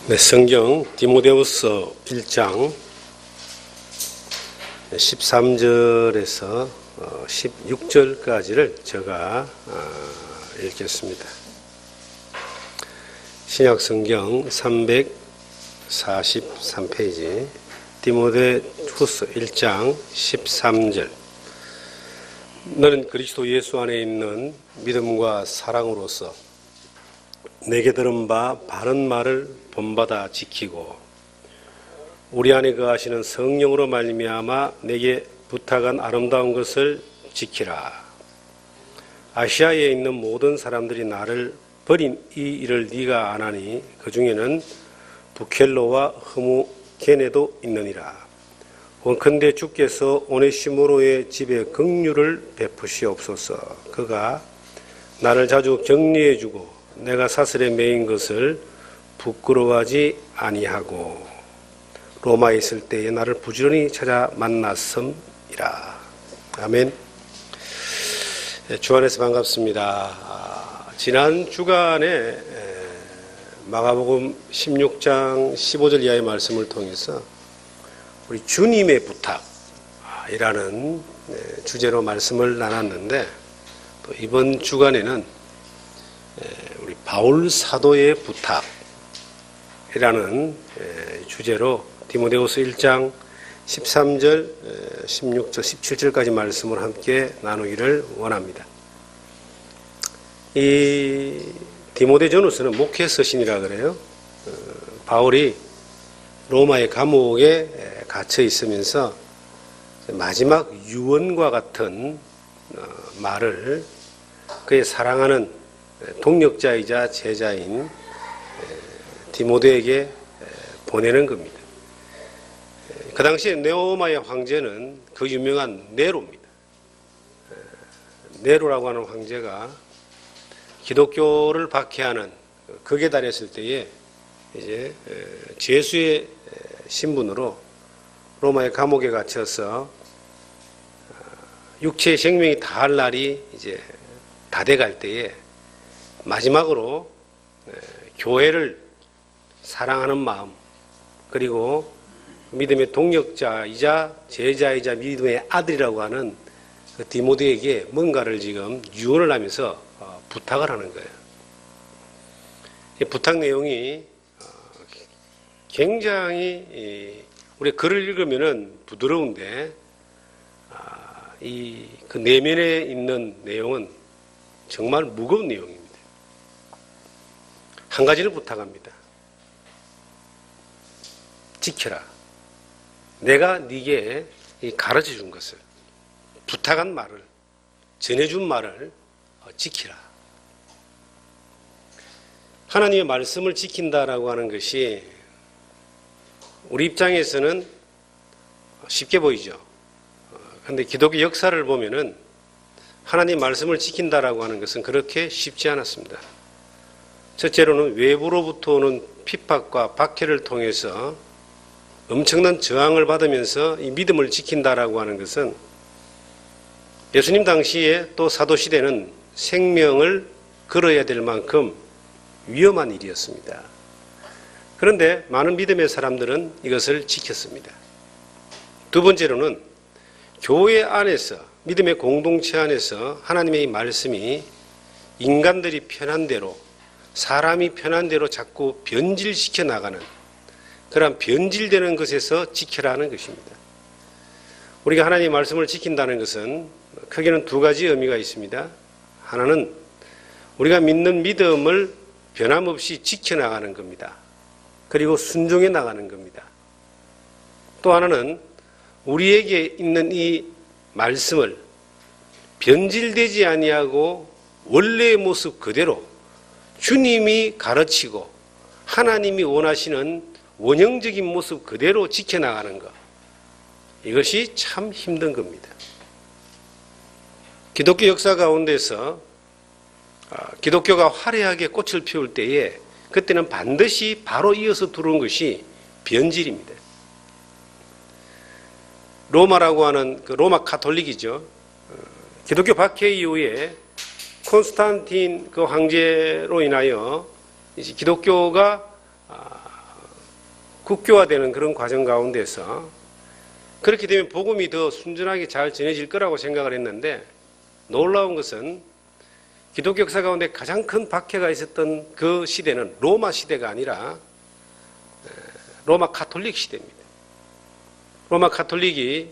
네, 성경 디모데후서 1장 13절에서 16절까지를 제가 읽겠습니다. 신약성경 343페이지 디모데후서 1장 13절. 너는 그리스도 예수 안에 있는 믿음과 사랑으로서 내게 들은 바 바른 말을 본받아 지키고 우리 안에 거하시는 성령으로 말미암아 내게 부탁한 아름다운 것을 지키라. 아시아에 있는 모든 사람들이 나를 버린 이 일을 네가 아나니 그 중에는 부켈로와 흐무게네도 있느니라. 원컨대 주께서 오네시모로의 집에 긍휼을 베푸시옵소서. 그가 나를 자주 격려해주고 내가 사슬에 매인 것을 부끄러워하지 아니하고 로마에 있을 때에 나를 부지런히 찾아 만났음이라. 아멘. 주 안에서 반갑습니다. 지난 주간에 마가복음 16장 15절 이하의 말씀을 통해서 우리 주님의 부탁이라는 주제로 말씀을 나눴는데, 또 이번 주간에는 우리 바울 사도의 부탁이라는 주제로 디모데후서 1장 13절, 16절, 17절까지 말씀을 함께 나누기를 원합니다. 이 디모데전후서는 목회서신이라 그래요. 바울이 로마의 감옥에 갇혀 있으면서 마지막 유언과 같은 말을 그의 사랑하는 동역자이자 제자인 디모데에게 보내는 겁니다. 그 당시에 로마의 황제는 그 유명한 네로입니다. 네로라고 하는 황제가 기독교를 박해하는 극에 달했을 때에 이제 죄수의 신분으로 로마의 감옥에 갇혀서 육체의 생명이 다할 날이 이제 다 돼갈 때에 마지막으로 교회를 사랑하는 마음, 그리고 믿음의 동역자이자 제자이자 믿음의 아들이라고 하는 그 디모데에게 뭔가를 지금 유언을 하면서 부탁을 하는 거예요. 이 부탁 내용이 굉장히 우리 글을 읽으면은 부드러운데 이 그 내면에 있는 내용은 정말 무거운 내용입니다. 한 가지를 부탁합니다. 지켜라. 내가 네게 가르쳐 준 것을, 부탁한 말을, 전해준 말을 지키라. 하나님의 말씀을 지킨다라고 하는 것이 우리 입장에서는 쉽게 보이죠. 그런데 기독교 역사를 보면은 하나님 말씀을 지킨다라고 하는 것은 그렇게 쉽지 않았습니다. 첫째로는 외부로부터 오는 핍박과 박해를 통해서 엄청난 저항을 받으면서 이 믿음을 지킨다라고 하는 것은 예수님 당시에 또 사도시대는 생명을 걸어야 될 만큼 위험한 일이었습니다. 그런데 많은 믿음의 사람들은 이것을 지켰습니다. 두 번째로는 교회 안에서, 믿음의 공동체 안에서 하나님의 이 말씀이 인간들이 편한 대로, 사람이 편한 대로 자꾸 변질시켜 나가는 그런 변질되는 것에서 지켜라는 것입니다. 우리가 하나님의 말씀을 지킨다는 것은 크게는 두 가지 의미가 있습니다. 하나는 우리가 믿는 믿음을 변함없이 지켜나가는 겁니다. 그리고 순종해 나가는 겁니다. 또 하나는 우리에게 있는 이 말씀을 변질되지 아니하고 원래의 모습 그대로 주님이 가르치고 하나님이 원하시는 원형적인 모습 그대로 지켜나가는 것, 이것이 참 힘든 겁니다. 기독교 역사 가운데서 기독교가 화려하게 꽃을 피울 때에 그때는 반드시 바로 이어서 들어온 것이 변질입니다. 로마라고 하는 그 로마 가톨릭이죠. 기독교 박해 이후에 콘스탄틴 그 황제로 인하여 이제 기독교가 국교화되는 그런 과정 가운데서 그렇게 되면 복음이 더 순전하게 잘 전해질 거라고 생각을 했는데, 놀라운 것은 기독교 역사 가운데 가장 큰 박해가 있었던 그 시대는 로마 시대가 아니라 로마 가톨릭 시대입니다. 로마 가톨릭이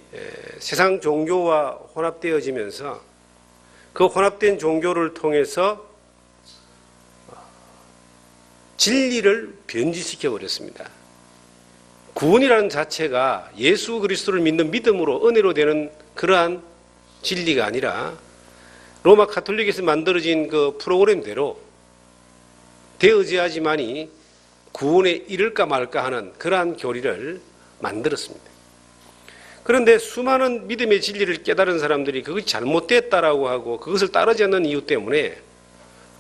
세상 종교와 혼합되어지면서 그 혼합된 종교를 통해서 진리를 변질시켜 버렸습니다. 구원이라는 자체가 예수 그리스도를 믿는 믿음으로 은혜로 되는 그러한 진리가 아니라 로마 가톨릭에서 만들어진 그 프로그램대로 되어져야지만이 구원에 이를까 말까 하는 그러한 교리를 만들었습니다. 그런데 수많은 믿음의 진리를 깨달은 사람들이 그것이 잘못됐다라고 하고 그것을 따르지 않는 이유 때문에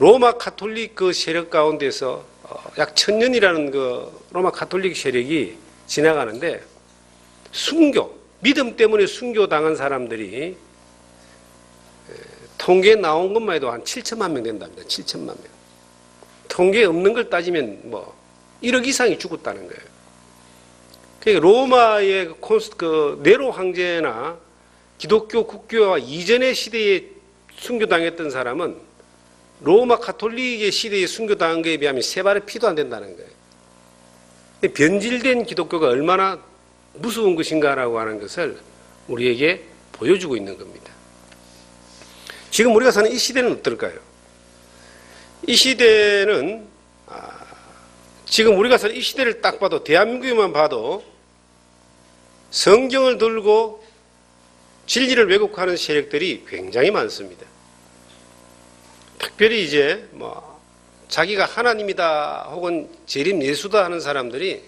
로마 가톨릭 그 세력 가운데서 약 1000년이라는 그 로마 가톨릭 세력이 지나가는데, 순교, 믿음 때문에 순교당한 사람들이 통계에 나온 것만 해도 한 7천만 명 된답니다. 7천만 명. 통계에 없는 걸 따지면 뭐 1억 이상이 죽었다는 거예요. 그러니까 로마의 그 네로 황제나 기독교 국교와 이전의 시대에 순교당했던 사람은 로마 가톨릭의 시대에 순교당한 것에 비하면 세 발의 피도 안 된다는 거예요. 변질된 기독교가 얼마나 무서운 것인가라고 하는 것을 우리에게 보여주고 있는 겁니다. 지금 우리가 사는 이 시대는 어떨까요? 이 시대는 지금 우리가 사는 이 시대를 딱 봐도, 대한민국만 봐도 성경을 들고 진리를 왜곡하는 세력들이 굉장히 많습니다. 특별히 이제 자기가 하나님이다 혹은 재림 예수다 하는 사람들이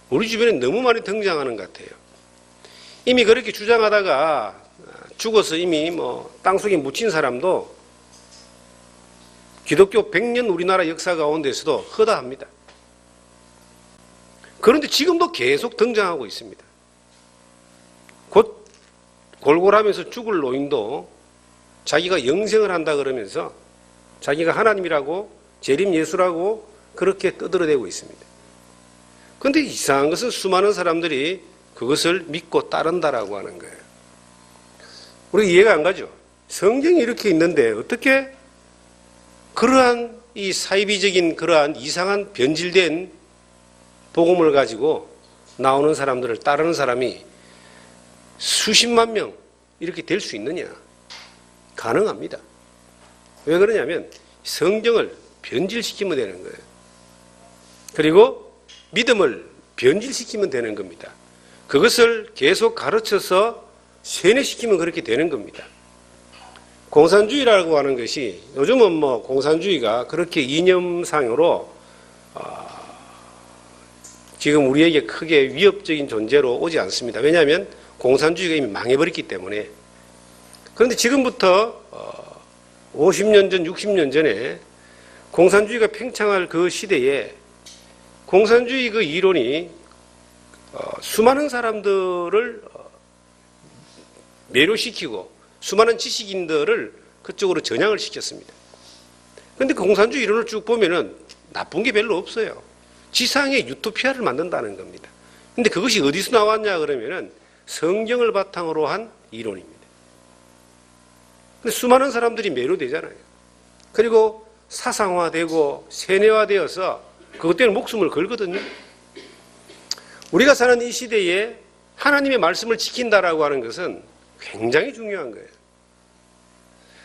우리 주변에 너무 많이 등장하는 것 같아요. 이미 그렇게 주장하다가 죽어서 이미 땅속에 묻힌 사람도 기독교 100년 우리나라 역사 가운데서도 허다합니다. 그런데 지금도 계속 등장하고 있습니다. 곧 골골하면서 죽을 노인도 자기가 영생을 한다 그러면서 자기가 하나님이라고 재림 예수라고 그렇게 떠들어대고 있습니다. 그런데 이상한 것은 수많은 사람들이 그것을 믿고 따른다라고 하는 거예요. 우리 이해가 안 가죠? 성경이 이렇게 있는데 어떻게 그러한 이 사이비적인 그러한 이상한 변질된 복음을 가지고 나오는 사람들을 따르는 사람이 수십만 명 이렇게 될 수 있느냐? 가능합니다. 왜 그러냐면 성경을 변질시키면 되는 거예요. 그리고 믿음을 변질시키면 되는 겁니다. 그것을 계속 가르쳐서 세뇌시키면 그렇게 되는 겁니다. 공산주의라고 하는 것이 요즘은 공산주의가 그렇게 이념상으로 지금 우리에게 크게 위협적인 존재로 오지 않습니다. 왜냐하면 공산주의가 이미 망해버렸기 때문에. 그런데 지금부터 50년 전, 60년 전에 공산주의가 팽창할 그 시대에 공산주의 그 이론이 수많은 사람들을 매료시키고 수많은 지식인들을 그쪽으로 전향을 시켰습니다. 그런데 공산주의 이론을 쭉 보면은 나쁜 게 별로 없어요. 지상에 유토피아를 만든다는 겁니다. 그런데 그것이 어디서 나왔냐 그러면은 성경을 바탕으로 한 이론입니다. 근데 수많은 사람들이 매료되잖아요. 그리고 사상화되고 세뇌화되어서 그것 때문에 목숨을 걸거든요. 우리가 사는 이 시대에 하나님의 말씀을 지킨다라고 하는 것은 굉장히 중요한 거예요.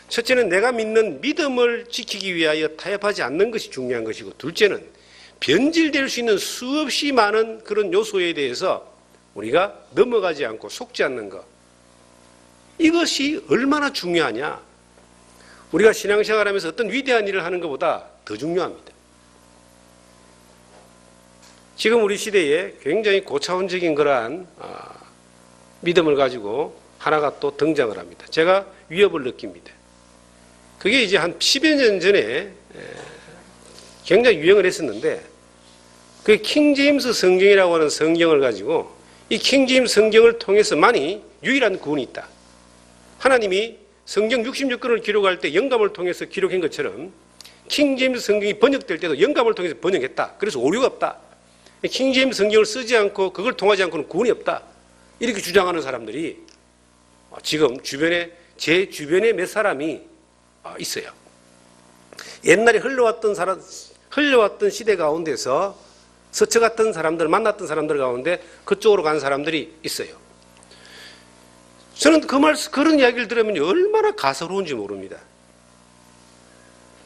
첫째는 내가 믿는 믿음을 지키기 위하여 타협하지 않는 것이 중요한 것이고, 둘째는 변질될 수 있는 수없이 많은 그런 요소에 대해서 우리가 넘어가지 않고 속지 않는 것. 이것이 얼마나 중요하냐. 우리가 신앙생활하면서 어떤 위대한 일을 하는 것보다 더 중요합니다. 지금 우리 시대에 굉장히 고차원적인 그러한 믿음을 가지고 하나가 또 등장을 합니다. 제가 위협을 느낍니다. 그게 이제 한 10여 년 전에 굉장히 유행을 했었는데, 그게 킹제임스 성경이라고 하는 성경을 가지고 이 킹제임스 성경을 통해서만이 유일한 구원이 있다. 하나님이 성경 66권을 기록할 때 영감을 통해서 기록한 것처럼 킹제임스 성경이 번역될 때도 영감을 통해서 번역했다. 그래서 오류가 없다. 킹제임스 성경을 쓰지 않고 그걸 통하지 않고는 구원이 없다. 이렇게 주장하는 사람들이 지금 제 주변에 몇 사람이 있어요. 옛날에 흘러왔던 시대 가운데서 스쳐갔던 사람들, 만났던 사람들 가운데 그쪽으로 간 사람들이 있어요. 저는 그런 이야기를 들으면 얼마나 가소로운지 모릅니다.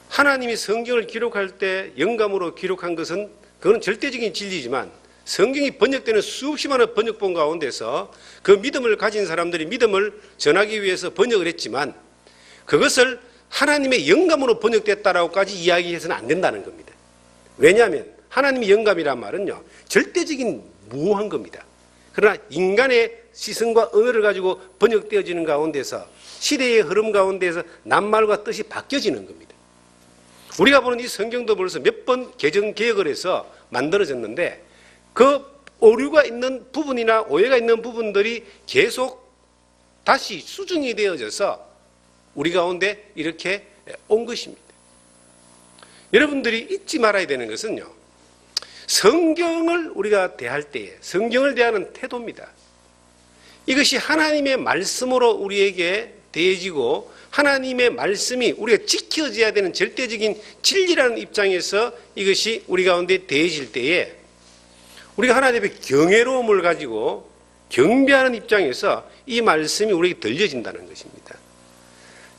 하나님이 성경을 기록할 때 영감으로 기록한 것은 그건 절대적인 진리지만 성경이 번역되는 수없이 많은 번역본 가운데서 그 믿음을 가진 사람들이 믿음을 전하기 위해서 번역을 했지만 그것을 하나님의 영감으로 번역됐다라고까지 이야기해서는 안 된다는 겁니다. 왜냐하면 하나님의 영감이란 말은요, 절대적인 무한 겁니다. 그러나 인간의 시선과 언어를 가지고 번역되어지는 가운데서 시대의 흐름 가운데서 낱말과 뜻이 바뀌어지는 겁니다. 우리가 보는 이 성경도 벌써 몇 번 개정 개혁을 해서 만들어졌는데 그 오류가 있는 부분이나 오해가 있는 부분들이 계속 다시 수정이 되어져서 우리 가운데 이렇게 온 것입니다. 여러분들이 잊지 말아야 되는 것은요, 성경을 우리가 대할 때에 성경을 대하는 태도입니다. 이것이 하나님의 말씀으로 우리에게 대해지고 하나님의 말씀이 우리가 지켜져야 되는 절대적인 진리라는 입장에서 이것이 우리 가운데 대해질 때에 우리가 하나님의 경외로움을 가지고 경배하는 입장에서 이 말씀이 우리에게 들려진다는 것입니다.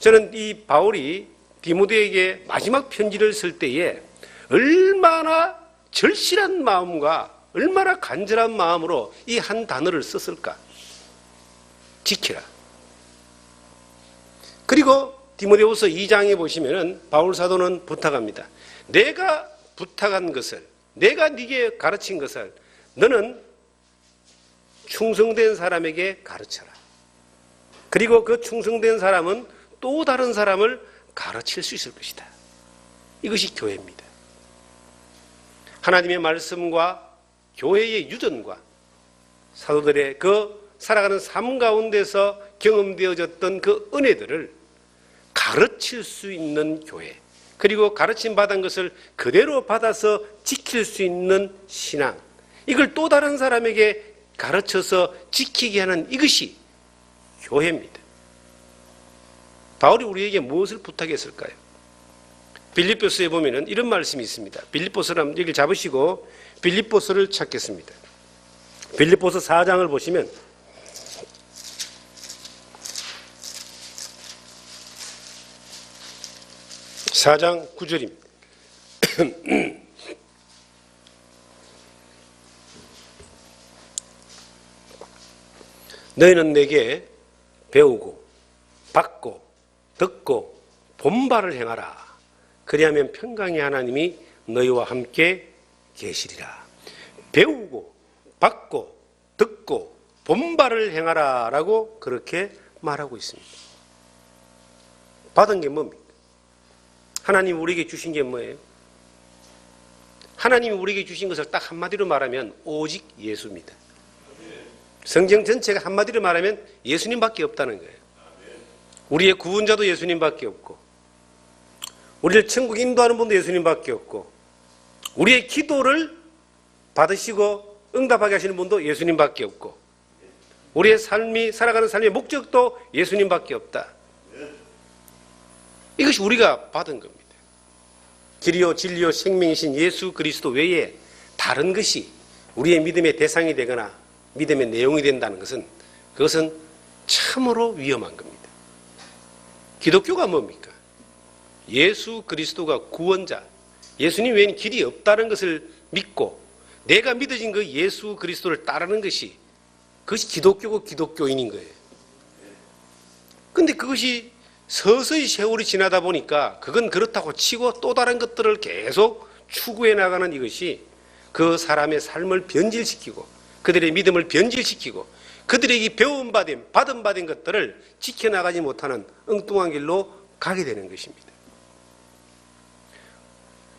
저는 이 바울이 디모데에게 마지막 편지를 쓸 때에 얼마나 절실한 마음과 얼마나 간절한 마음으로 이 한 단어를 썼을까? 지키라. 그리고 디모데후서 2장에 보시면은 바울 사도는 부탁합니다. 내가 부탁한 것을, 내가 네게 가르친 것을 너는 충성된 사람에게 가르쳐라. 그리고 그 충성된 사람은 또 다른 사람을 가르칠 수 있을 것이다. 이것이 교회입니다. 하나님의 말씀과 교회의 유전과 사도들의 그 살아가는 삶 가운데서 경험되어졌던 그 은혜들을 가르칠 수 있는 교회, 그리고 가르침 받은 것을 그대로 받아서 지킬 수 있는 신앙, 이걸 또 다른 사람에게 가르쳐서 지키게 하는 이것이 교회입니다. 바울이 우리에게 무엇을 부탁했을까요? 빌립보서에 보면은 이런 말씀이 있습니다. 빌립보서를 한번 여기 잡으시고 빌립보서를 찾겠습니다. 빌립보서 4장을 보시면 4장 9절입니다. 너희는 내게 배우고 받고 듣고 본바를 행하라. 그리하면 평강의 하나님이 너희와 함께 계시리라. 배우고 받고 듣고 본바를 행하라 라고 그렇게 말하고 있습니다. 받은 게 뭡니까? 하나님이 우리에게 주신 게 뭐예요? 하나님이 우리에게 주신 것을 딱 한마디로 말하면 오직 예수입니다. 성경 전체가 한마디로 말하면 예수님밖에 없다는 거예요. 우리의 구원자도 예수님밖에 없고, 우리를 천국 인도하는 분도 예수님밖에 없고, 우리의 기도를 받으시고 응답하게 하시는 분도 예수님밖에 없고, 우리의 살아가는 삶의 목적도 예수님밖에 없다. 이것이 우리가 받은 겁니다. 길이요 진리요 생명이신 예수 그리스도 외에 다른 것이 우리의 믿음의 대상이 되거나 믿음의 내용이 된다는 것은 그것은 참으로 위험한 겁니다. 기독교가 뭡니까? 예수 그리스도가 구원자, 예수님 외에는 길이 없다는 것을 믿고 내가 믿어진 그 예수 그리스도를 따르는 것이, 그것이 기독교고 기독교인인 거예요. 그런데 그것이 서서히 세월이 지나다 보니까 그건 그렇다고 치고 또 다른 것들을 계속 추구해 나가는 이것이 그 사람의 삶을 변질시키고 그들의 믿음을 변질시키고 그들에게 받은 것들을 지켜나가지 못하는 엉뚱한 길로 가게 되는 것입니다.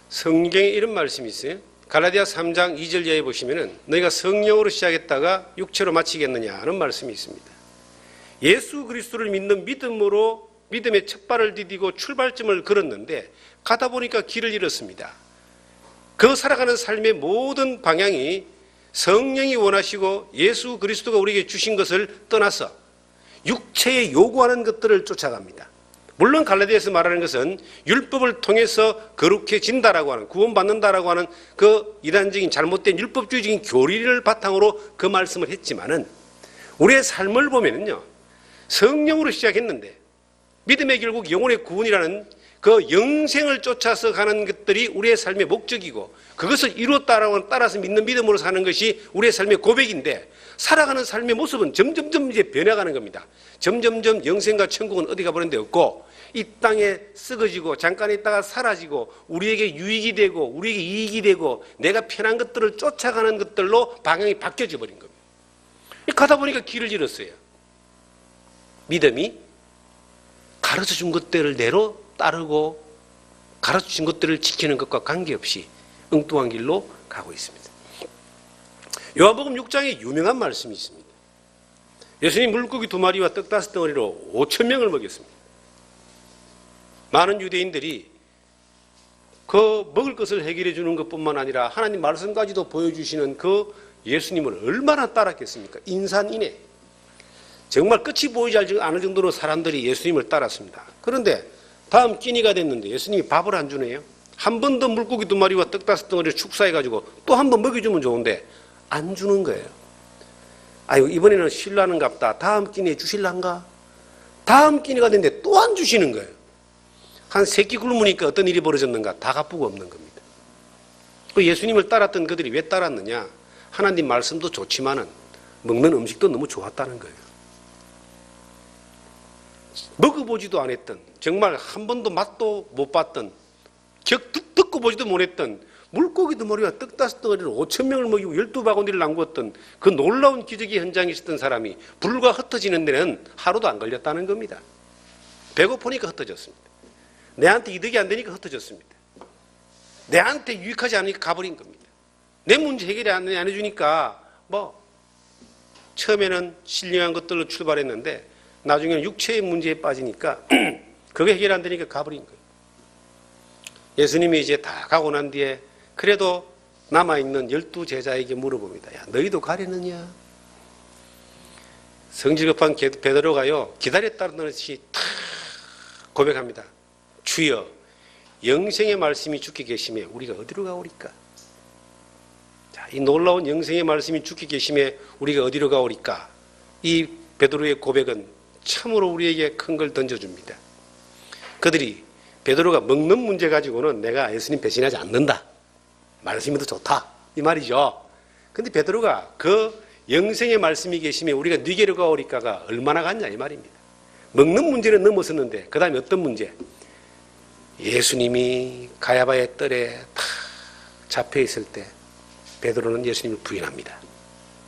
성경에 이런 말씀이 있어요. 갈라디아 3장 2절 이하에 보시면은 너희가 성령으로 시작했다가 육체로 마치겠느냐 하는 말씀이 있습니다. 예수 그리스도를 믿는 믿음으로 믿음의 첫 발을 디디고 출발점을 걸었는데 가다 보니까 길을 잃었습니다. 그 살아가는 삶의 모든 방향이 성령이 원하시고 예수 그리스도가 우리에게 주신 것을 떠나서 육체에 요구하는 것들을 쫓아갑니다. 물론 갈라디아에서 말하는 것은 율법을 통해서 거룩해진다라고 하는, 구원받는다라고 하는 그 이단적인 잘못된 율법주의적인 교리를 바탕으로 그 말씀을 했지만은 우리의 삶을 보면은요, 성령으로 시작했는데 믿음의 결국 영혼의 구원이라는 그 영생을 쫓아서 가는 것들이 우리의 삶의 목적이고 그것을 이루었다라고 따라서 믿는 믿음으로 사는 것이 우리의 삶의 고백인데, 살아가는 삶의 모습은 점점점 이제 변해가는 겁니다. 점점점 영생과 천국은 어디 가버린 데 없고 이 땅에 썩어지고 잠깐 있다가 사라지고 우리에게 유익이 되고 우리에게 이익이 되고 내가 편한 것들을 쫓아가는 것들로 방향이 바뀌어져 버린 겁니다. 가다 보니까 길을 잃었어요. 믿음이 가르쳐 준 것들을 내로 따르고 가르쳐 준 것들을 지키는 것과 관계없이 엉뚱한 길로 가고 있습니다. 요한복음 6장에 유명한 말씀이 있습니다. 예수님 물고기 2마리와 떡 5덩어리로 5,000명을 먹였습니다. 많은 유대인들이 그 먹을 것을 해결해 주는 것뿐만 아니라 하나님 말씀까지도 보여주시는 그 예수님을 얼마나 따랐겠습니까? 인산인해. 정말 끝이 보이지 않을 정도로 사람들이 예수님을 따랐습니다. 그런데 다음 끼니가 됐는데 예수님이 밥을 안 주네요. 한 번 더 물고기 2마리와 떡 5덩어리를 축사해가지고 또 한 번 먹여주면 좋은데 안 주는 거예요. 아유, 이번에는 실라는갑다. 다음 끼니에 주실란가? 다음 끼니가 됐는데 또 안 주시는 거예요. 한 3끼 굶으니까 어떤 일이 벌어졌는가? 다 갚고 없는 겁니다. 그 예수님을 따랐던 그들이 왜 따랐느냐? 하나님 말씀도 좋지만은 먹는 음식도 너무 좋았다는 거예요. 먹어보지도 않았던, 정말 한 번도 맛도 못 봤던, 듣고 보지도 못했던 물고기 2마리와 떡 5덩어리를 5,000명을 먹이고 12바구니를 남겼던 그 놀라운 기적의 현장에 있었던 사람이 불과 흩어지는 데는 하루도 안 걸렸다는 겁니다. 배고프니까 흩어졌습니다. 내한테 이득이 안 되니까 흩어졌습니다. 내한테 유익하지 않으니까 가버린 겁니다. 내 문제 해결이 안 해주니까 처음에는 신령한 것들로 출발했는데 나중에는 육체의 문제에 빠지니까 그게 해결 안 되니까 가버린 거예요. 예수님이 이제 다 가고 난 뒤에 그래도 남아있는 12제자에게 물어봅니다. 야, 너희도 가려느냐? 성질급한 베드로가요, 기다렸다는 듯이 탁 고백합니다. 주여, 영생의 말씀이 주께 계시매 우리가 어디로 가오리까? 자, 이 놀라운 영생의 말씀이 주께 계시매 우리가 어디로 가오리까? 이 베드로의 고백은 참으로 우리에게 큰 걸 던져줍니다. 그들이 베드로가 먹는 문제 가지고는 내가 예수님 배신하지 않는다. 말씀이 더 좋다. 이 말이죠. 근데 베드로가 그 영생의 말씀이 계시면 우리가 네게로 가오리까가 얼마나 갔냐 이 말입니다. 먹는 문제는 넘어섰는데 그 다음에 어떤 문제? 예수님이 가야바의 뜰에 탁 잡혀있을 때 베드로는 예수님을 부인합니다.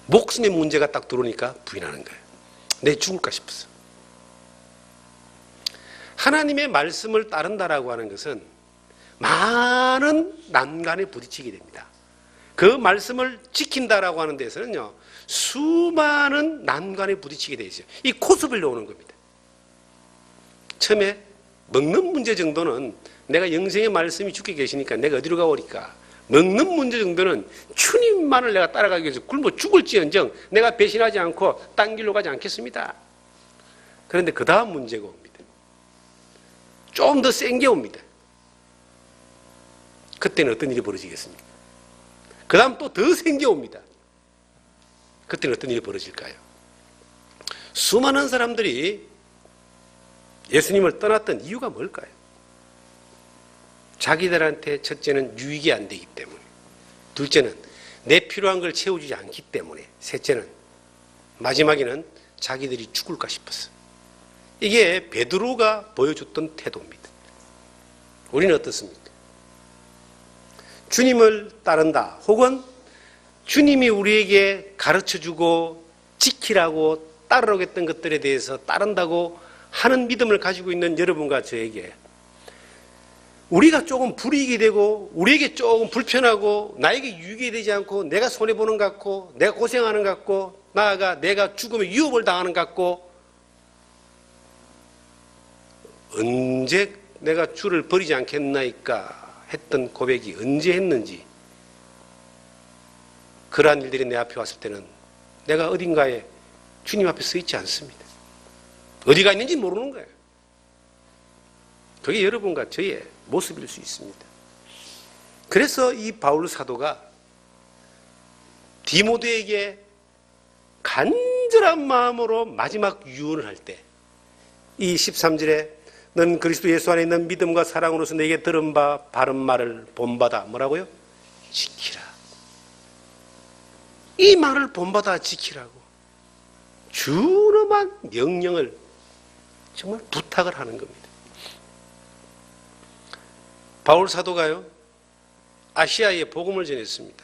목숨의 문제가 딱 들어오니까 부인하는 거예요. 내 죽을까 싶었어. 하나님의 말씀을 따른다라고 하는 것은 많은 난간에 부딪히게 됩니다. 그 말씀을 지킨다라고 하는 데서는요, 수많은 난간에 부딪히게 되어 있어요. 이 코스별로 오는 겁니다. 처음에 먹는 문제 정도는 내가 영생의 말씀이 주께 계시니까 내가 어디로 가오리까? 먹는 문제 정도는 주님만을 내가 따라가기 위해서 굶어 죽을지언정 내가 배신하지 않고 딴 길로 가지 않겠습니다. 그런데 그 다음 문제가 옵니다. 좀 더 센 게 옵니다. 그때는 어떤 일이 벌어지겠습니까? 그 다음 또 더 센 게 옵니다. 그때는 어떤 일이 벌어질까요? 수많은 사람들이 예수님을 떠났던 이유가 뭘까요? 자기들한테 첫째는 유익이 안 되기 때문에, 둘째는 내 필요한 걸 채워주지 않기 때문에, 셋째는 마지막에는 자기들이 죽을까 싶었어. 이게 베드로가 보여줬던 태도입니다. 우리는 어떻습니까? 주님을 따른다 혹은 주님이 우리에게 가르쳐주고 지키라고 따르라고 했던 것들에 대해서 따른다고 하는 믿음을 가지고 있는 여러분과 저에게 우리가 조금 불이익이 되고 우리에게 조금 불편하고 나에게 유익이 되지 않고 내가 손해보는 것 같고 내가 고생하는 것 같고 나아가 내가 죽음의 위협을 당하는 것 같고 언제 내가 주를 버리지 않겠나이까 했던 고백이 언제 했는지 그러한 일들이 내 앞에 왔을 때는 내가 어딘가에 주님 앞에 서 있지 않습니다. 어디가 있는지 모르는 거예요. 그게 여러분과 저의 모습일 수 있습니다. 그래서 이 바울 사도가 디모데에게 간절한 마음으로 마지막 유언을 할 때 이 13절에 넌 그리스도 예수 안에 있는 믿음과 사랑으로서 내게 들은 바 바른 말을 본받아 뭐라고요? 지키라. 이 말을 본받아 지키라고 준엄한 명령을 정말 부탁을 하는 겁니다. 바울 사도가요 아시아에 복음을 전했습니다.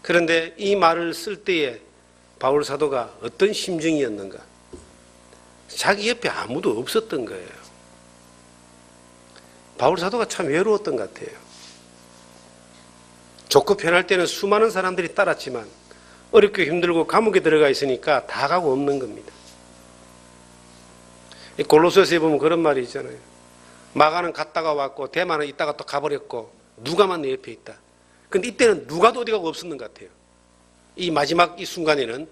그런데 이 말을 쓸 때에 바울 사도가 어떤 심정이었는가? 자기 옆에 아무도 없었던 거예요. 바울 사도가 참 외로웠던 것 같아요. 좋고 편할 때는 수많은 사람들이 따랐지만 어렵고 힘들고 감옥에 들어가 있으니까 다 가고 없는 겁니다. 골로새서에 보면 그런 말이 있잖아요. 마가는 갔다가 왔고 데마는 있다가 또 가버렸고 누가만 내 옆에 있다. 근데 이때는 누가도 어디 가고 없었는 것 같아요. 이 마지막 이 순간에는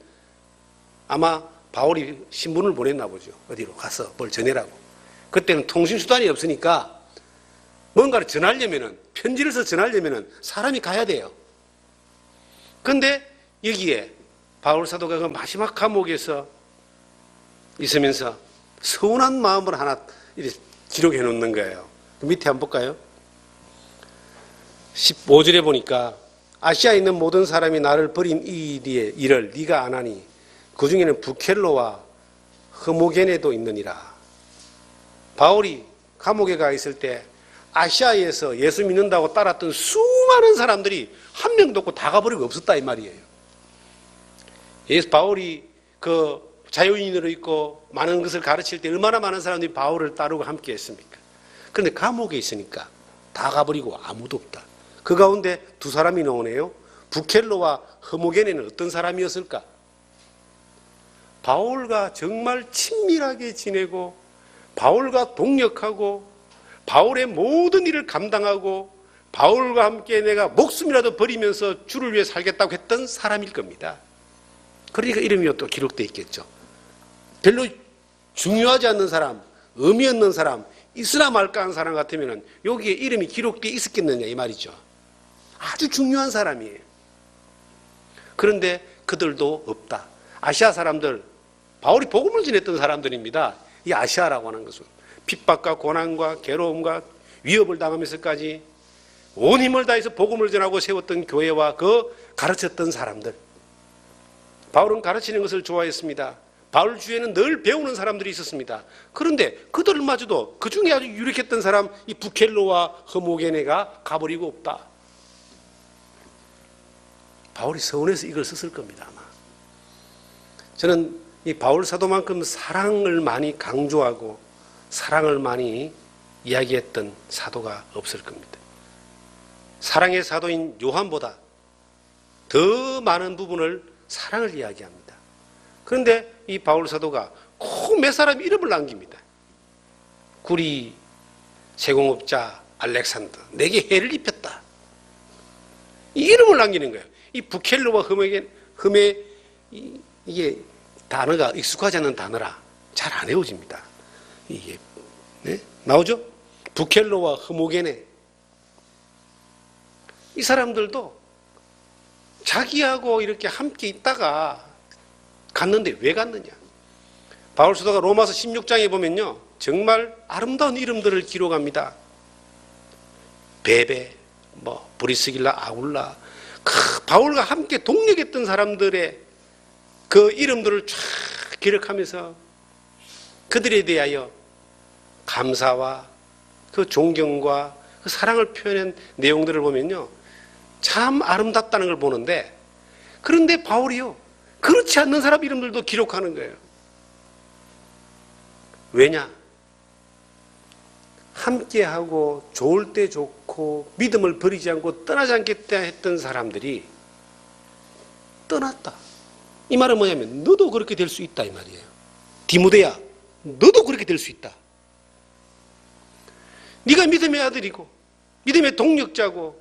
아마 바울이 신분을 보냈나 보죠. 어디로 가서 뭘 전해라고. 그때는 통신수단이 없으니까 뭔가를 전하려면은 편지를 써서 전하려면은 사람이 가야 돼요. 그런데 여기에 바울 사도가 그 마지막 감옥에서 있으면서 서운한 마음을 하나 기록해 놓는 거예요. 그 밑에 한번 볼까요? 15절에 보니까 아시아에 있는 모든 사람이 나를 버린 이 일을 네가 안 하니 그 중에는 부켈로와 흐모게네도 있느니라. 바울이 감옥에 가 있을 때 아시아에서 예수 믿는다고 따랐던 수많은 사람들이 한 명도 없고 다 가버리고 없었다 이 말이에요. 바울이 그 자유인으로 있고 많은 것을 가르칠 때 얼마나 많은 사람들이 바울을 따르고 함께 했습니까? 그런데 감옥에 있으니까 다 가버리고 아무도 없다. 그 가운데 두 사람이 나오네요. 부켈로와 흐모게네는 어떤 사람이었을까? 바울과 정말 친밀하게 지내고 바울과 동역하고 바울의 모든 일을 감당하고 바울과 함께 내가 목숨이라도 버리면서 주를 위해 살겠다고 했던 사람일 겁니다. 그러니까 이름이 또 기록되어 있겠죠. 별로 중요하지 않는 사람, 의미 없는 사람, 있으나 말까 하는 사람 같으면 여기에 이름이 기록되어 있었겠느냐 이 말이죠. 아주 중요한 사람이에요. 그런데 그들도 없다. 아시아 사람들, 바울이 복음을 전했던 사람들입니다. 이 아시아라고 하는 것은 핍박과 고난과 괴로움과 위협을 당하면서까지 온 힘을 다해서 복음을 전하고 세웠던 교회와 그 가르쳤던 사람들. 바울은 가르치는 것을 좋아했습니다. 바울 주위에는 늘 배우는 사람들이 있었습니다. 그런데 그들마저도 그 중에 아주 유력했던 사람 이 부켈로와 흐모게네가 가버리고 없다. 바울이 서운해서 이걸 썼을 겁니다 아마. 저는 이 바울 사도만큼 사랑을 많이 강조하고 사랑을 많이 이야기했던 사도가 없을 겁니다. 사랑의 사도인 요한보다 더 많은 부분을 사랑을 이야기합니다. 그런데 이 바울 사도가 꼭 몇 사람 이름을 남깁니다. 구리 제공업자 알렉산더 내게 해를 입혔다. 이 이름을 남기는 거예요. 이 부켈로와 흠에 이게 단어가 익숙하지 않은 단어라 잘 안 외워집니다. 이게 네? 나오죠? 부켈로와 흐모게네 이 사람들도 자기하고 이렇게 함께 있다가 갔는데 왜 갔느냐? 바울 사도가 로마서 16장에 보면요 정말 아름다운 이름들을 기록합니다. 베베, 브리스길라, 아굴라 바울과 함께 동력했던 사람들의 그 이름들을 쫙 기록하면서 그들에 대하여 감사와 그 존경과 그 사랑을 표현한 내용들을 보면요 참 아름답다는 걸 보는데 그런데 바울이요 그렇지 않는 사람 이름들도 기록하는 거예요. 왜냐? 함께하고 좋을 때 좋고 믿음을 버리지 않고 떠나지 않겠다 했던 사람들이 떠났다. 이 말은 뭐냐면 너도 그렇게 될 수 있다 이 말이에요. 디모데야 너도 그렇게 될 수 있다. 네가 믿음의 아들이고 믿음의 동력자고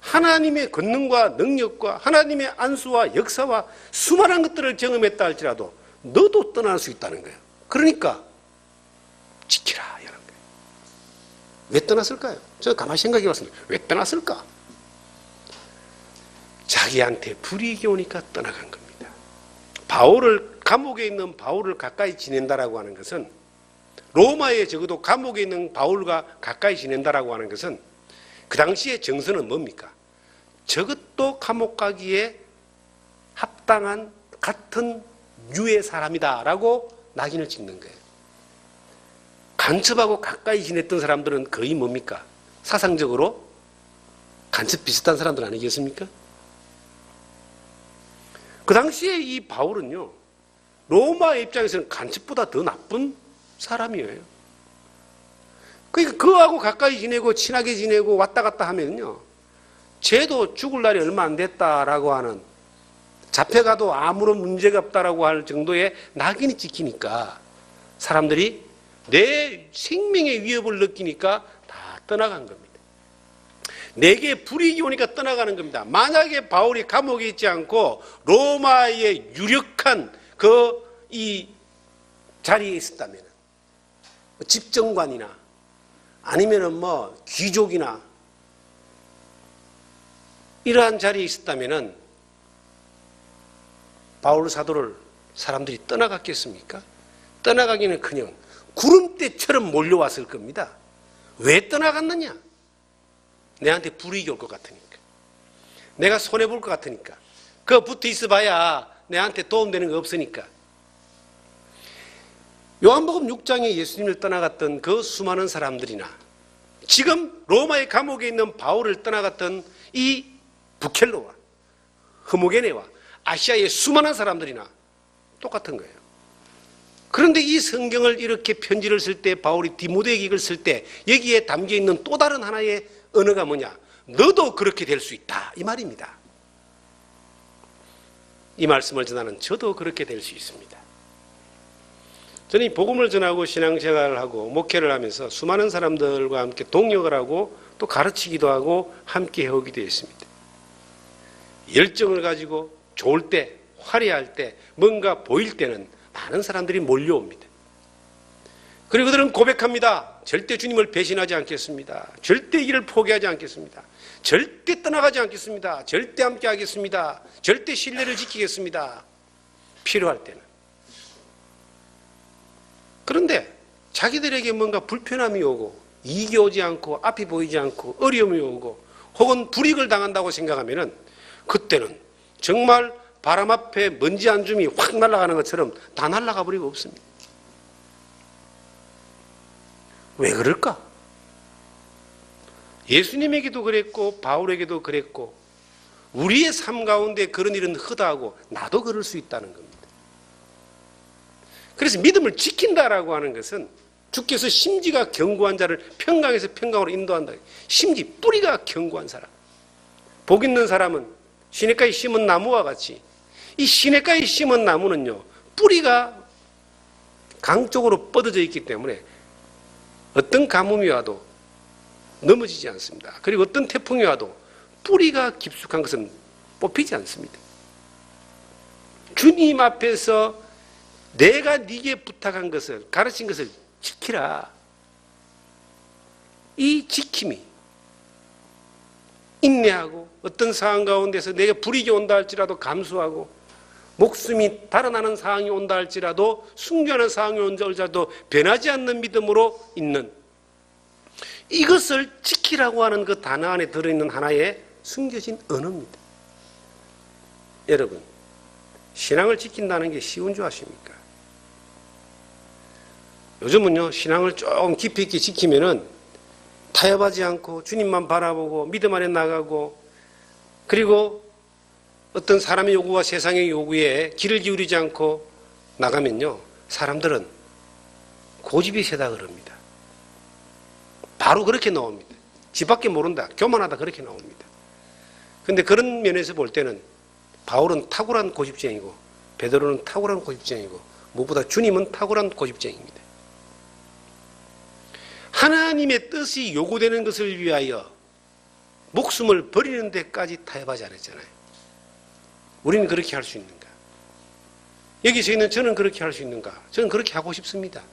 하나님의 권능과 능력과 하나님의 안수와 역사와 수많은 것들을 경험했다 할지라도 너도 떠날 수 있다는 거예요. 그러니까 지키라 이런 거예요. 왜 떠났을까요? 저 가만히 생각해 봤습니다. 왜 떠났을까? 자기한테 불이익이 오니까 떠나간 겁니다. 감옥에 있는 바울을 가까이 지낸다라고 하는 것은, 로마에 적어도 감옥에 있는 바울과 가까이 지낸다라고 하는 것은 그 당시의 정서는 뭡니까? 저것도 감옥 가기에 합당한 같은 유의 사람이다라고 낙인을 찍는 거예요. 간첩하고 가까이 지냈던 사람들은 거의 뭡니까? 사상적으로 간첩 비슷한 사람들 아니겠습니까? 그 당시에 이 바울은요, 로마의 입장에서는 간첩보다 더 나쁜 사람이에요. 그러니까 그하고 가까이 지내고 친하게 지내고 왔다 갔다 하면요, 쟤도 죽을 날이 얼마 안 됐다라고 하는, 잡혀가도 아무런 문제가 없다라고 할 정도의 낙인이 찍히니까 사람들이 내 생명의 위협을 느끼니까 다 떠나간 겁니다. 내게 불이익이 오니까 떠나가는 겁니다. 만약에 바울이 감옥에 있지 않고 로마의 유력한 이 자리에 있었다면, 집정관이나 아니면은 귀족이나 이러한 자리에 있었다면은 바울 사도를 사람들이 떠나갔겠습니까? 떠나가기는커녕 구름대처럼 몰려왔을 겁니다. 왜 떠나갔느냐? 내한테 불이익이 올 것 같으니까, 내가 손해볼 것 같으니까, 그거 붙어 있어봐야 내한테 도움되는 거 없으니까. 요한복음 6장에 예수님을 떠나갔던 그 수많은 사람들이나 지금 로마의 감옥에 있는 바울을 떠나갔던 이 부켈로와 흐모게네와 아시아의 수많은 사람들이나 똑같은 거예요. 그런데 이 성경을 이렇게 편지를 쓸 때, 바울이 디모데에게 이걸 쓸 때 여기에 담겨있는 또 다른 하나의 언어가 뭐냐? 너도 그렇게 될 수 있다, 이 말입니다. 이 말씀을 전하는 저도 그렇게 될 수 있습니다. 저는 이 복음을 전하고 신앙생활을 하고 목회를 하면서 수많은 사람들과 함께 동역을 하고 또 가르치기도 하고 함께 해오기도 했습니다. 열정을 가지고 좋을 때, 화려할 때, 뭔가 보일 때는 많은 사람들이 몰려옵니다. 그리고 그들은 고백합니다. 절대 주님을 배신하지 않겠습니다. 절대 일을 포기하지 않겠습니다. 절대 떠나가지 않겠습니다. 절대 함께 하겠습니다. 절대 신뢰를 지키겠습니다. 필요할 때는. 그런데 자기들에게 뭔가 불편함이 오고 이익이 오지 않고 앞이 보이지 않고 어려움이 오고 혹은 불이익을 당한다고 생각하면은 그때는 정말 바람 앞에 먼지 한 줌이 확 날아가는 것처럼 다 날아가 버리고 없습니다. 왜 그럴까? 예수님에게도 그랬고 바울에게도 그랬고 우리의 삶 가운데 그런 일은 허다하고 나도 그럴 수 있다는 겁니다. 그래서 믿음을 지킨다라고 하는 것은 주께서 심지가 견고한 자를 평강에서 평강으로 인도한다. 심지 뿌리가 견고한 사람. 복 있는 사람은 시냇가에 심은 나무와 같이, 이 시냇가에 심은 나무는요, 뿌리가 강 쪽으로 뻗어져 있기 때문에 어떤 가뭄이 와도 넘어지지 않습니다. 그리고 어떤 태풍이 와도 뿌리가 깊숙한 것은 뽑히지 않습니다. 주님 앞에서 내가 네게 부탁한 것을, 가르친 것을 지키라. 이 지킴이 인내하고 어떤 상황 가운데서 내게 불이익이 온다 할지라도 감수하고 목숨이 달아나는 상황이 온다 할지라도 순교하는 상황이 온다 할지라도 변하지 않는 믿음으로 있는, 이것을 지키라고 하는 그 단어 안에 들어있는 하나의 숨겨진 언어입니다. 여러분, 신앙을 지킨다는 게 쉬운 줄 아십니까? 요즘은요, 신앙을 조금 깊이 있게 지키면은 타협하지 않고 주님만 바라보고 믿음 안에 나가고, 그리고 어떤 사람의 요구와 세상의 요구에 귀를 기울이지 않고 나가면요, 사람들은 고집이 세다 그럽니다. 바로 그렇게 나옵니다. 집 밖에 모른다, 교만하다, 그렇게 나옵니다. 그런데 그런 면에서 볼 때는 바울은 탁월한 고집쟁이고 베드로는 탁월한 고집쟁이고 무엇보다 주님은 탁월한 고집쟁이입니다. 하나님의 뜻이 요구되는 것을 위하여 목숨을 버리는 데까지 타협하지 않았잖아요. 우리는 그렇게 할 수 있는가? 여기서 있는 저는 그렇게 할 수 있는가? 저는 그렇게 하고 싶습니다.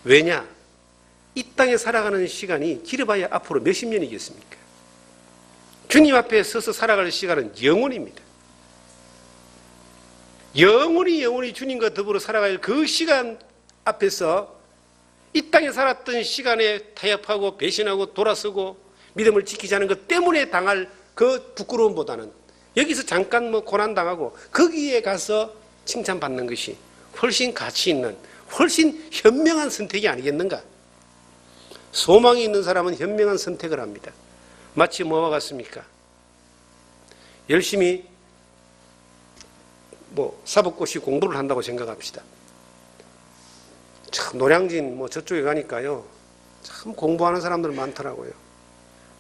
왜냐? 이 땅에 살아가는 시간이 길어봐야 앞으로 몇십 년이겠습니까? 주님 앞에 서서 살아갈 시간은 영원입니다. 영원히 주님과 더불어 살아갈 그 시간 앞에서 이 땅에 살았던 시간에 타협하고 배신하고 돌아서고 믿음을 지키지 않은 것 때문에 당할 그 부끄러움보다는 여기서 잠깐 고난당하고 거기에 가서 칭찬받는 것이 훨씬 가치 있는, 훨씬 현명한 선택이 아니겠는가? 소망이 있는 사람은 현명한 선택을 합니다. 마치 뭐와 같습니까? 열심히 사법고시 공부를 한다고 생각합시다. 참 노량진 저쪽에 가니까요, 참 공부하는 사람들 많더라고요.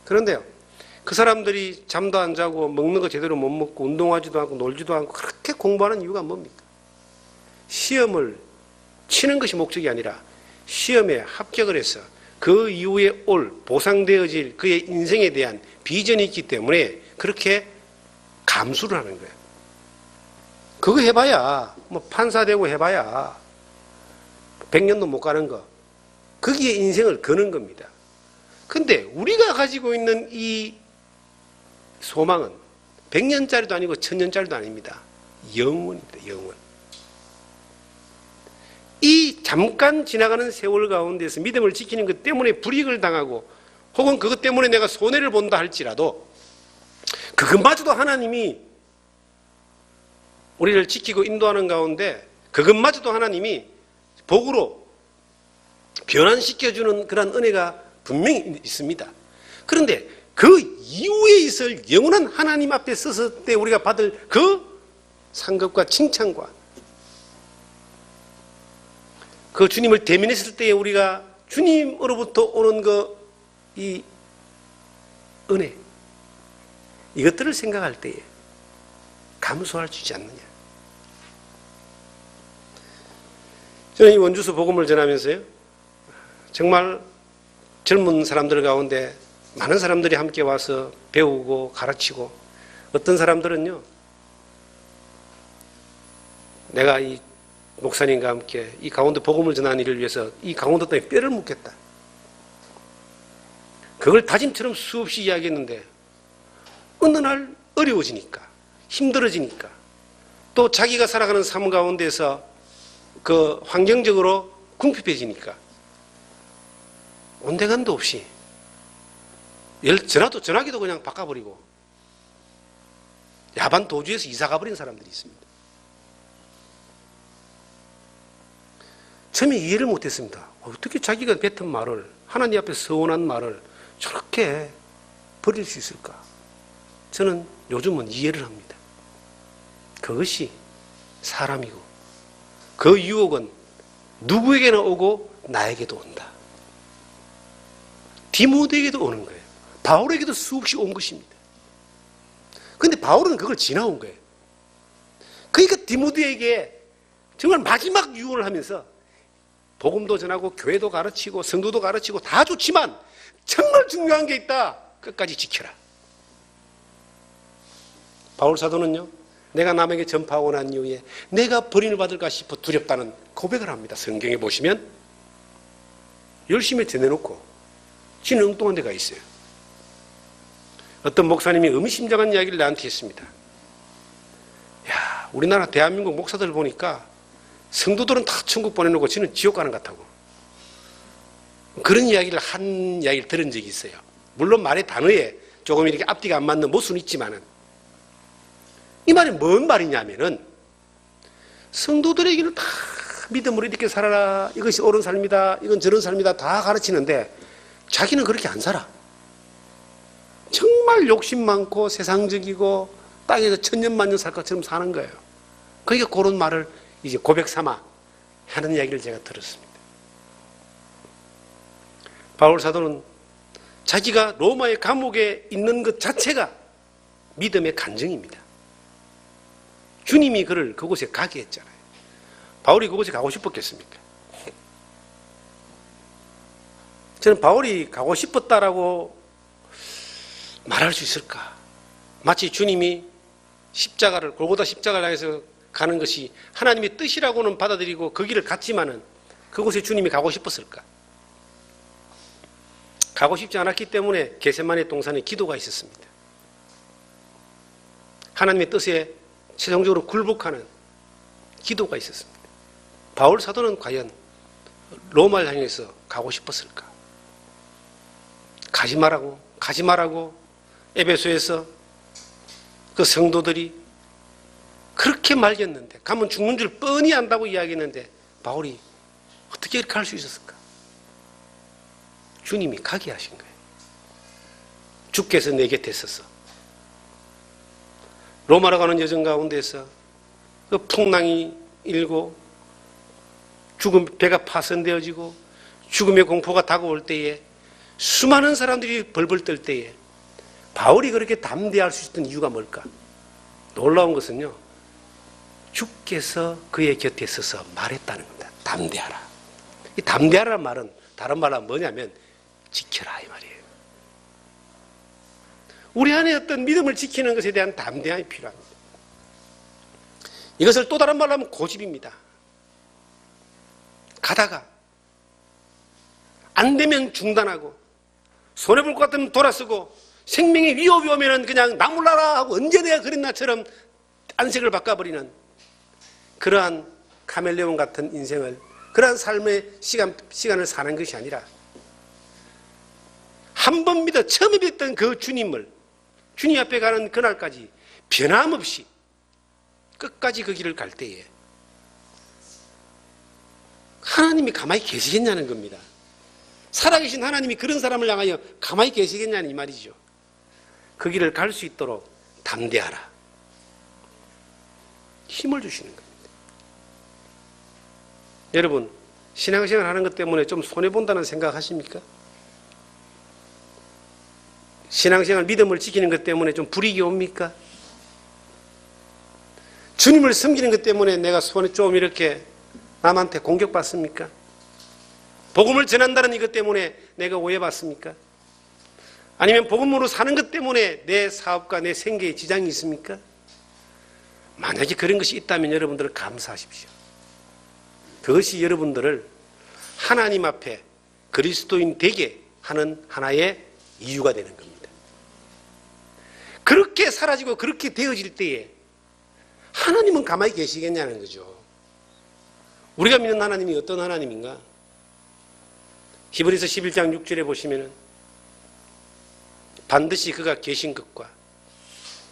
그런데요, 그 사람들이 잠도 안 자고 먹는 거 제대로 못 먹고 운동하지도 않고 놀지도 않고 그렇게 공부하는 이유가 뭡니까? 시험을 치는 것이 목적이 아니라 시험에 합격을 해서 그 이후에 올 보상되어질 그의 인생에 대한 비전이 있기 때문에 그렇게 감수를 하는 거예요. 그거 해봐야 판사 되고 해봐야 100년도 못 가는 거, 거기에 인생을 거는 겁니다. 근데 우리가 가지고 있는 이 소망은 100년짜리도 아니고 1000년짜리도 아닙니다. 영원입니다. 영원. 이 잠깐 지나가는 세월 가운데서 믿음을 지키는 것 때문에 불이익을 당하고 혹은 그것 때문에 내가 손해를 본다 할지라도 그것마저도 하나님이 우리를 지키고 인도하는 가운데 그것마저도 하나님이 복으로 변환시켜주는 그런 은혜가 분명히 있습니다. 그런데 그 이후에 있을 영원한 하나님 앞에 섰을 때 우리가 받을 그 상급과 칭찬과 그 주님을 대면했을 때에 우리가 주님으로부터 오는 이 은혜, 이것들을 생각할 때에 감수할 수 있지 않느냐. 저는 이 원주서 복음을 전하면서요, 정말 젊은 사람들 가운데 많은 사람들이 함께 와서 배우고 가르치고, 어떤 사람들은요, 내가 이 목사님과 함께 이 강원도 복음을 전하는 일을 위해서 이 강원도 땅에 뼈를 묻겠다, 그걸 다짐처럼 수없이 이야기했는데 어느 날 어려워지니까, 힘들어지니까, 또 자기가 살아가는 삶 가운데서 그 환경적으로 궁핍해지니까 온데간도 없이 전화기도 그냥 바꿔버리고 야반 도주에서 이사 가버린 사람들이 있습니다. 처음에 이해를 못했습니다. 어떻게 자기가 뱉은 말을, 하나님 앞에 서원한 말을 저렇게 버릴 수 있을까? 저는 요즘은 이해를 합니다. 그것이 사람이고 그 유혹은 누구에게나 오고 나에게도 온다. 디모데에게도 오는 거예요. 바울에게도 수없이 온 것입니다. 그런데 바울은 그걸 지나온 거예요. 그러니까 디모데에게 정말 마지막 유언을 하면서 복음도 전하고 교회도 가르치고 성도도 가르치고 다 좋지만 정말 중요한 게 있다. 끝까지 지켜라. 바울 사도는요, 내가 남에게 전파하고 난 이후에 내가 버림을 받을까 싶어 두렵다는 고백을 합니다. 성경에 보시면 열심히 전해놓고 지는 엉뚱한 데가 있어요. 어떤 목사님이 의미심장한 이야기를 나한테 했습니다. 야, 우리나라 대한민국 목사들 보니까 성도들은 다 천국 보내놓고 지는 지옥 가는 것 같다고. 그런 이야기를 들은 적이 있어요. 물론 말의 단어에 조금 이렇게 앞뒤가 안 맞는 모순이 있지만은, 이 말이 뭔 말이냐면은 성도들에게는 다 믿음으로 이렇게 살아라, 이것이 옳은 삶이다, 이건 저런 삶이다 다 가르치는데 자기는 그렇게 안 살아. 정말 욕심 많고 세상적이고 땅에서 천년만년 살 것처럼 사는 거예요. 그러니까 그런 말을 이제 고백 삼아 하는 이야기를 제가 들었습니다. 바울 사도는 자기가 로마의 감옥에 있는 것 자체가 믿음의 간증입니다. 주님이 그를 그곳에 가게 했잖아요. 바울이 그곳에 가고 싶었겠습니까? 저는 바울이 가고 싶었다라고 말할 수 있을까? 마치 주님이 골고다 십자가를 향해서 가는 것이 하나님의 뜻이라고는 받아들이고 그 길을 갔지만은 그곳에 주님이 가고 싶었을까? 가고 싶지 않았기 때문에 겟세마네 동산에 기도가 있었습니다. 하나님의 뜻에 최종적으로 굴복하는 기도가 있었습니다. 바울 사도는 과연 로마를 향해서 가고 싶었을까? 가지 말라고 에베소에서 그 성도들이 그렇게 말렸는데, 가면 죽는 줄 뻔히 안다고 이야기했는데 바울이 어떻게 이렇게 할 수 있었을까? 주님이 가게 하신 거예요. 주께서 내 곁에 있어서 로마로 가는 여정 가운데서 그 풍랑이 일고 배가 파손되어지고 죽음의 공포가 다가올 때에 수많은 사람들이 벌벌 떨 때에 바울이 그렇게 담대할 수 있었던 이유가 뭘까? 놀라운 것은요, 주께서 그의 곁에 있어서 말했다는 겁니다. 담대하라. 이 담대하라는 말은 다른 말로 뭐냐면 지켜라 이 말이에요. 우리 안에 어떤 믿음을 지키는 것에 대한 담대함이 필요합니다. 이것을 또 다른 말로 하면 고집입니다. 가다가 안 되면 중단하고 손해볼 것 같으면 돌아서고 생명의 위협이 오면 그냥 나몰라라 하고 언제 내가 그랬나처럼 안색을 바꿔버리는 그러한 카멜레온 같은 인생을, 그러한 삶의 시간을 사는 것이 아니라 한 번 믿어 처음에 믿었던 그 주님을, 주님 앞에 가는 그날까지 변함없이 끝까지 그 길을 갈 때에 하나님이 가만히 계시겠냐는 겁니다. 살아계신 하나님이 그런 사람을 향하여 가만히 계시겠냐는 이 말이죠. 그 길을 갈 수 있도록 담대하라. 힘을 주시는 겁니다. 여러분, 신앙생활 하는 것 때문에 좀 손해본다는 생각 하십니까? 신앙생활 믿음을 지키는 것 때문에 좀 불이익이 옵니까? 주님을 섬기는 것 때문에 내가 손에 좀 이렇게 남한테 공격받습니까? 복음을 전한다는 이것 때문에 내가 오해받습니까? 아니면 복음으로 사는 것 때문에 내 사업과 내 생계에 지장이 있습니까? 만약에 그런 것이 있다면 여러분들 감사하십시오. 그것이 여러분들을 하나님 앞에 그리스도인 되게 하는 하나의 이유가 되는 겁니다. 그렇게 사라지고 그렇게 되어질 때에 하나님은 가만히 계시겠냐는 거죠. 우리가 믿는 하나님이 어떤 하나님인가? 히브리서 11장 6절에 보시면은 반드시 그가 계신 것과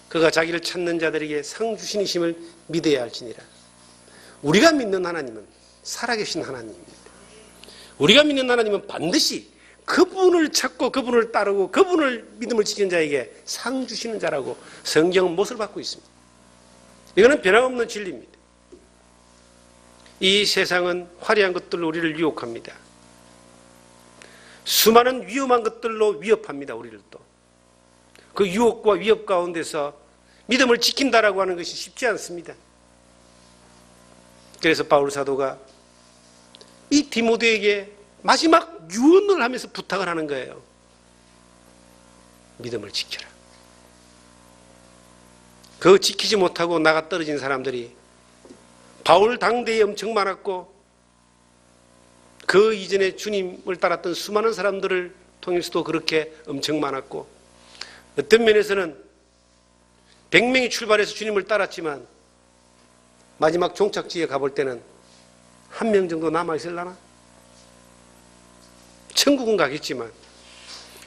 그가 자기를 찾는 자들에게 상 주시심을 믿어야 할지니라. 우리가 믿는 하나님은 살아계신 하나님입니다. 우리가 믿는 하나님은 반드시 그분을 찾고 그분을 따르고 그분을 믿음을 지키는 자에게 상 주시는 자라고 성경은 못을 받고 있습니다. 이거는 변함없는 진리입니다. 이 세상은 화려한 것들로 우리를 유혹합니다. 수많은 위험한 것들로 위협합니다. 우리를 또. 그 유혹과 위협 가운데서 믿음을 지킨다라고 하는 것이 쉽지 않습니다. 그래서 바울 사도가 이 디모데에게 마지막 유언을 하면서 부탁을 하는 거예요. 믿음을 지켜라. 그 지키지 못하고 나가 떨어진 사람들이 바울 당대에 엄청 많았고 그 이전에 주님을 따랐던 수많은 사람들을 통해서도 그렇게 엄청 많았고 어떤 면에서는 100명이 출발해서 주님을 따랐지만 마지막 종착지에 가볼 때는 1명 정도 남아있을라나? 천국은 가겠지만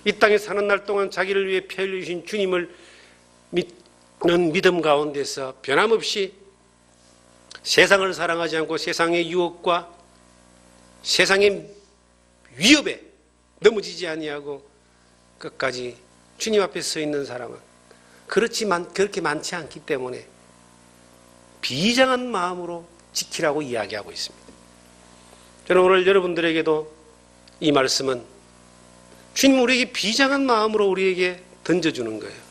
이 땅에 사는 날 동안 자기를 위해 피 흘리신 주님을 믿는 믿음 가운데서 변함없이 세상을 사랑하지 않고 세상의 유혹과 세상의 위협에 넘어지지 아니하고 끝까지 주님 앞에 서 있는 사람은 그렇게 많지 않기 때문에 비장한 마음으로 지키라고 이야기하고 있습니다. 저는 오늘 여러분들에게도 이 말씀은 주님 우리에게 비장한 마음으로 우리에게 던져주는 거예요.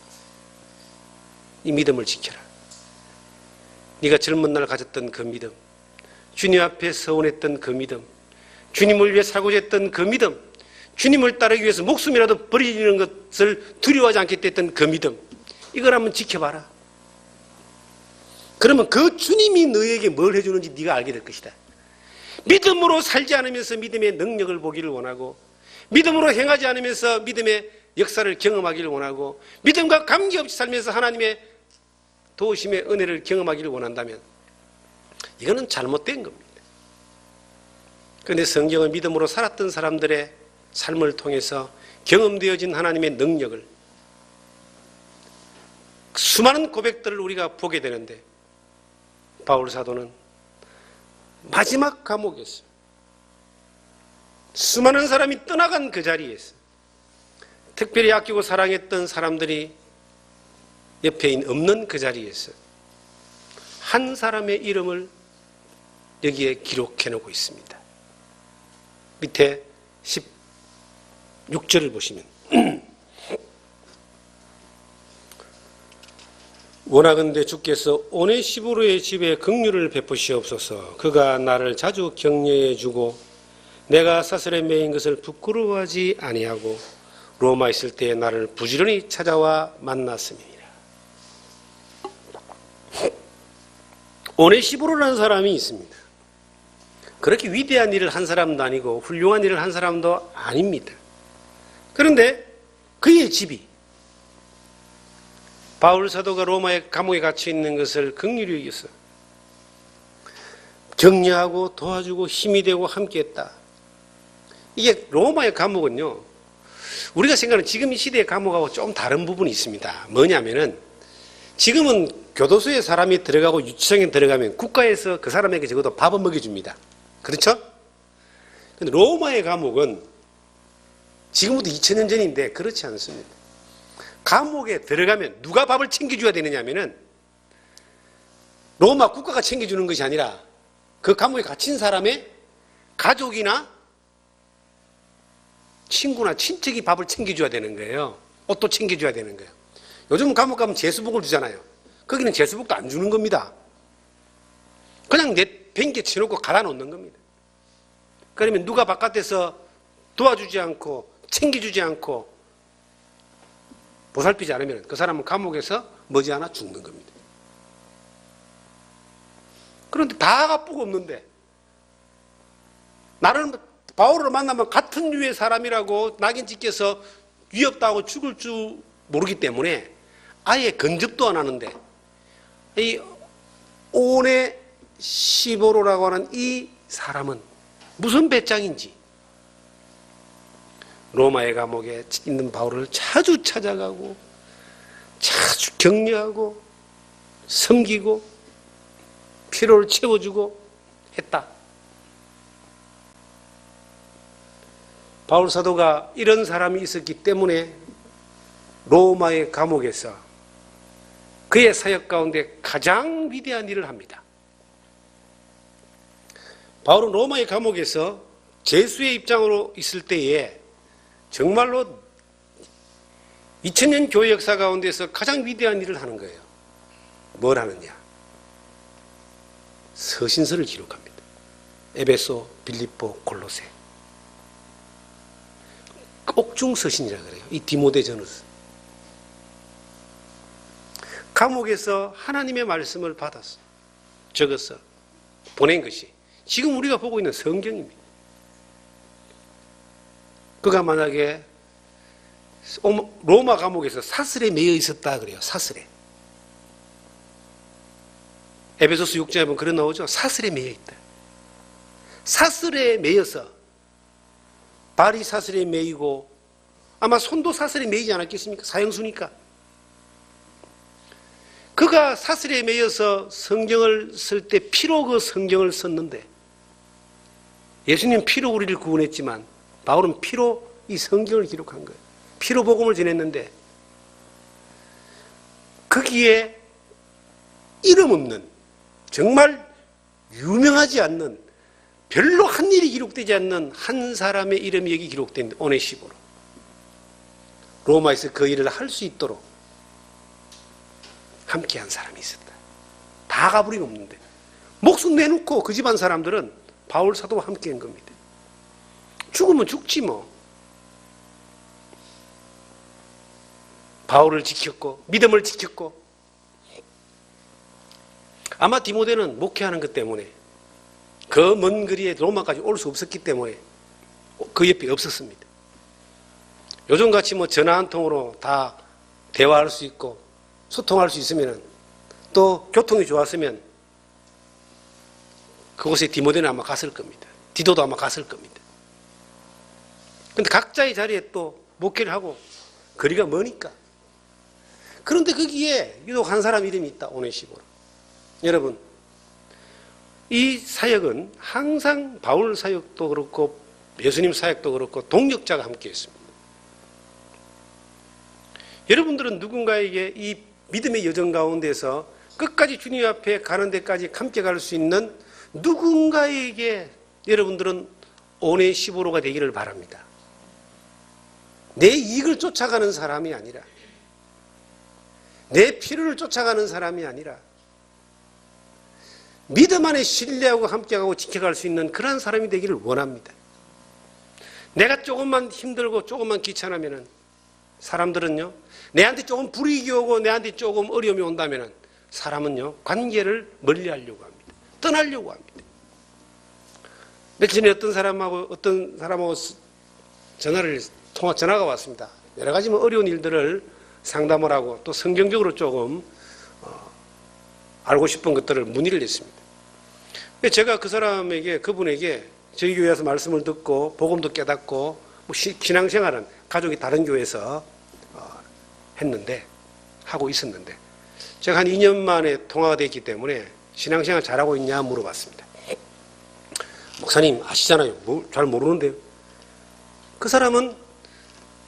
이 믿음을 지켜라. 네가 젊은 날 가졌던 그 믿음, 주님 앞에 서원했던 그 믿음, 주님을 위해 살고자 했던 그 믿음, 주님을 따르기 위해서 목숨이라도 버리는 것을 두려워하지 않겠다 했던 그 믿음, 이걸 한번 지켜봐라. 그러면 그 주님이 너에게 뭘 해주는지 네가 알게 될 것이다. 믿음으로 살지 않으면서 믿음의 능력을 보기를 원하고, 믿음으로 행하지 않으면서 믿음의 역사를 경험하기를 원하고, 믿음과 관계없이 살면서 하나님의 도우심의 은혜를 경험하기를 원한다면 이거는 잘못된 겁니다. 그런데 성경은 믿음으로 살았던 사람들의 삶을 통해서 경험되어진 하나님의 능력을, 수많은 고백들을 우리가 보게 되는데, 바울 사도는 마지막 감옥에서 수많은 사람이 떠나간 그 자리에서 특별히 아끼고 사랑했던 사람들이 옆에 없는 그 자리에서 한 사람의 이름을 여기에 기록해 놓고 있습니다. 밑에 16절을 보시면 원하건대 주께서 오네시보로의 집에 긍휼을 베푸시옵소서. 그가 나를 자주 격려해 주고 내가 사슬에 매인 것을 부끄러워하지 아니하고 로마 있을 때에 나를 부지런히 찾아와 만났음이니라. 오네시보로라는 사람이 있습니다. 그렇게 위대한 일을 한 사람도 아니고 훌륭한 일을 한 사람도 아닙니다. 그런데 그의 집이 바울 사도가 로마의 감옥에 갇혀 있는 것을 긍휼히 여겨서 격려하고 도와주고 힘이 되고 함께했다. 이게 로마의 감옥은요, 우리가 생각하는 지금 이 시대의 감옥하고 좀 다른 부분이 있습니다. 뭐냐면은 지금은 교도소에 사람이 들어가고 유치장에 들어가면 국가에서 그 사람에게 적어도 밥은 먹여줍니다. 그렇죠? 근데 로마의 감옥은 지금부터 2000년 전인데 그렇지 않습니다. 감옥에 들어가면 누가 밥을 챙겨줘야 되느냐 하면은 로마 국가가 챙겨주는 것이 아니라 그 감옥에 갇힌 사람의 가족이나 친구나 친척이 밥을 챙겨줘야 되는 거예요. 옷도 챙겨줘야 되는 거예요. 요즘 감옥 가면 제수복을 주잖아요. 거기는 제수복도 안 주는 겁니다. 그냥 뱅개 쳐놓고 갈아 놓는 겁니다. 그러면 누가 바깥에서 도와주지 않고 챙겨주지 않고 보살피지 않으면 그 사람은 감옥에서 머지않아 죽는 겁니다. 그런데 다 가쁘고 없는데 나는 바울을 만나면 같은 류의 사람이라고 낙인 찍혀서 위협당하고 죽을 줄 모르기 때문에 아예 근접도 안 하는데, 이 오네시보로라고 하는 이 사람은 무슨 배짱인지 로마의 감옥에 있는 바울을 자주 찾아가고 자주 격려하고 섬기고 필요를 채워주고 했다. 바울 사도가 이런 사람이 있었기 때문에 로마의 감옥에서 그의 사역 가운데 가장 위대한 일을 합니다. 바울은 로마의 감옥에서 제수의 입장으로 있을 때에 정말로 2000년 교회 역사 가운데서 가장 위대한 일을 하는 거예요. 뭘 하느냐? 서신서를 기록합니다. 에베소, 빌립보, 골로새. 옥중 서신이라 그래요. 이 디모데전서. 감옥에서 하나님의 말씀을 받았어. 적어서 보낸 것이 지금 우리가 보고 있는 성경입니다. 그가 만약에 로마 감옥에서 사슬에 매여 있었다 그래요. 사슬에. 에베소서 6장에 보면 그런 나오죠. 사슬에 매여 있다. 사슬에 매여서 발이 사슬에 매이고 아마 손도 사슬에 매이지 않았겠습니까? 사형수니까. 그가 사슬에 매여서 성경을 쓸 때 피로 그 성경을 썼는데, 예수님 피로 우리를 구원했지만 바울은 피로 이 성경을 기록한 거예요. 피로 복음을 전했는데 거기에 이름 없는, 정말 유명하지 않는, 별로 한 일이 기록되지 않는 한 사람의 이름이 여기 기록된 오네시보로. 로마에서 그 일을 할 수 있도록 함께한 사람이 있었다. 다 가버린 없는데 목숨 내놓고 그 집안 사람들은 바울 사도와 함께한 겁니다. 죽으면 죽지 뭐. 바울을 지켰고 믿음을 지켰고, 아마 디모데는 목회하는 것 때문에 그 먼 거리에 로마까지 올 수 없었기 때문에 그 옆에 없었습니다. 요즘같이 뭐 전화 한 통으로 다 대화할 수 있고 소통할 수 있으면, 또 교통이 좋았으면 그곳에 디모데는 아마 갔을 겁니다. 디도도 아마 갔을 겁니다. 그런데 각자의 자리에 또 목회를 하고 거리가 머니까. 그런데 거기에 유독 한 사람 이름이 있다. 오네시모로. 여러분, 이 사역은 항상 바울 사역도 그렇고 예수님 사역도 그렇고 동역자가 함께 있습니다. 여러분들은 누군가에게 이 믿음의 여정 가운데서 끝까지 주님 앞에 가는 데까지 함께 갈 수 있는 누군가에게 여러분들은 오네시모로가 되기를 바랍니다. 내 이익을 쫓아가는 사람이 아니라, 내 필요를 쫓아가는 사람이 아니라 믿음 안에 신뢰하고 함께하고 지켜갈 수 있는 그러한 사람이 되기를 원합니다. 내가 조금만 힘들고 조금만 귀찮으면 사람들은요, 내한테 조금 불이익이 오고 내한테 조금 어려움이 온다면 사람은요, 관계를 멀리 하려고 합니다. 떠나려고 합니다. 며칠 전에 어떤 사람하고 전화가 왔습니다. 여러 가지 어려운 일들을 상담을 하고 또 성경적으로 조금 알고 싶은 것들을 문의를 했습니다. 제가 그분에게 저희 교회에서 말씀을 듣고 복음도 깨닫고 신앙생활은 가족이 다른 교회에서 하고 있었는데, 제가 한 2년 만에 통화가 됐기 때문에 신앙생활 잘하고 있냐 물어봤습니다. 목사님 아시잖아요. 잘 모르는데요. 그 사람은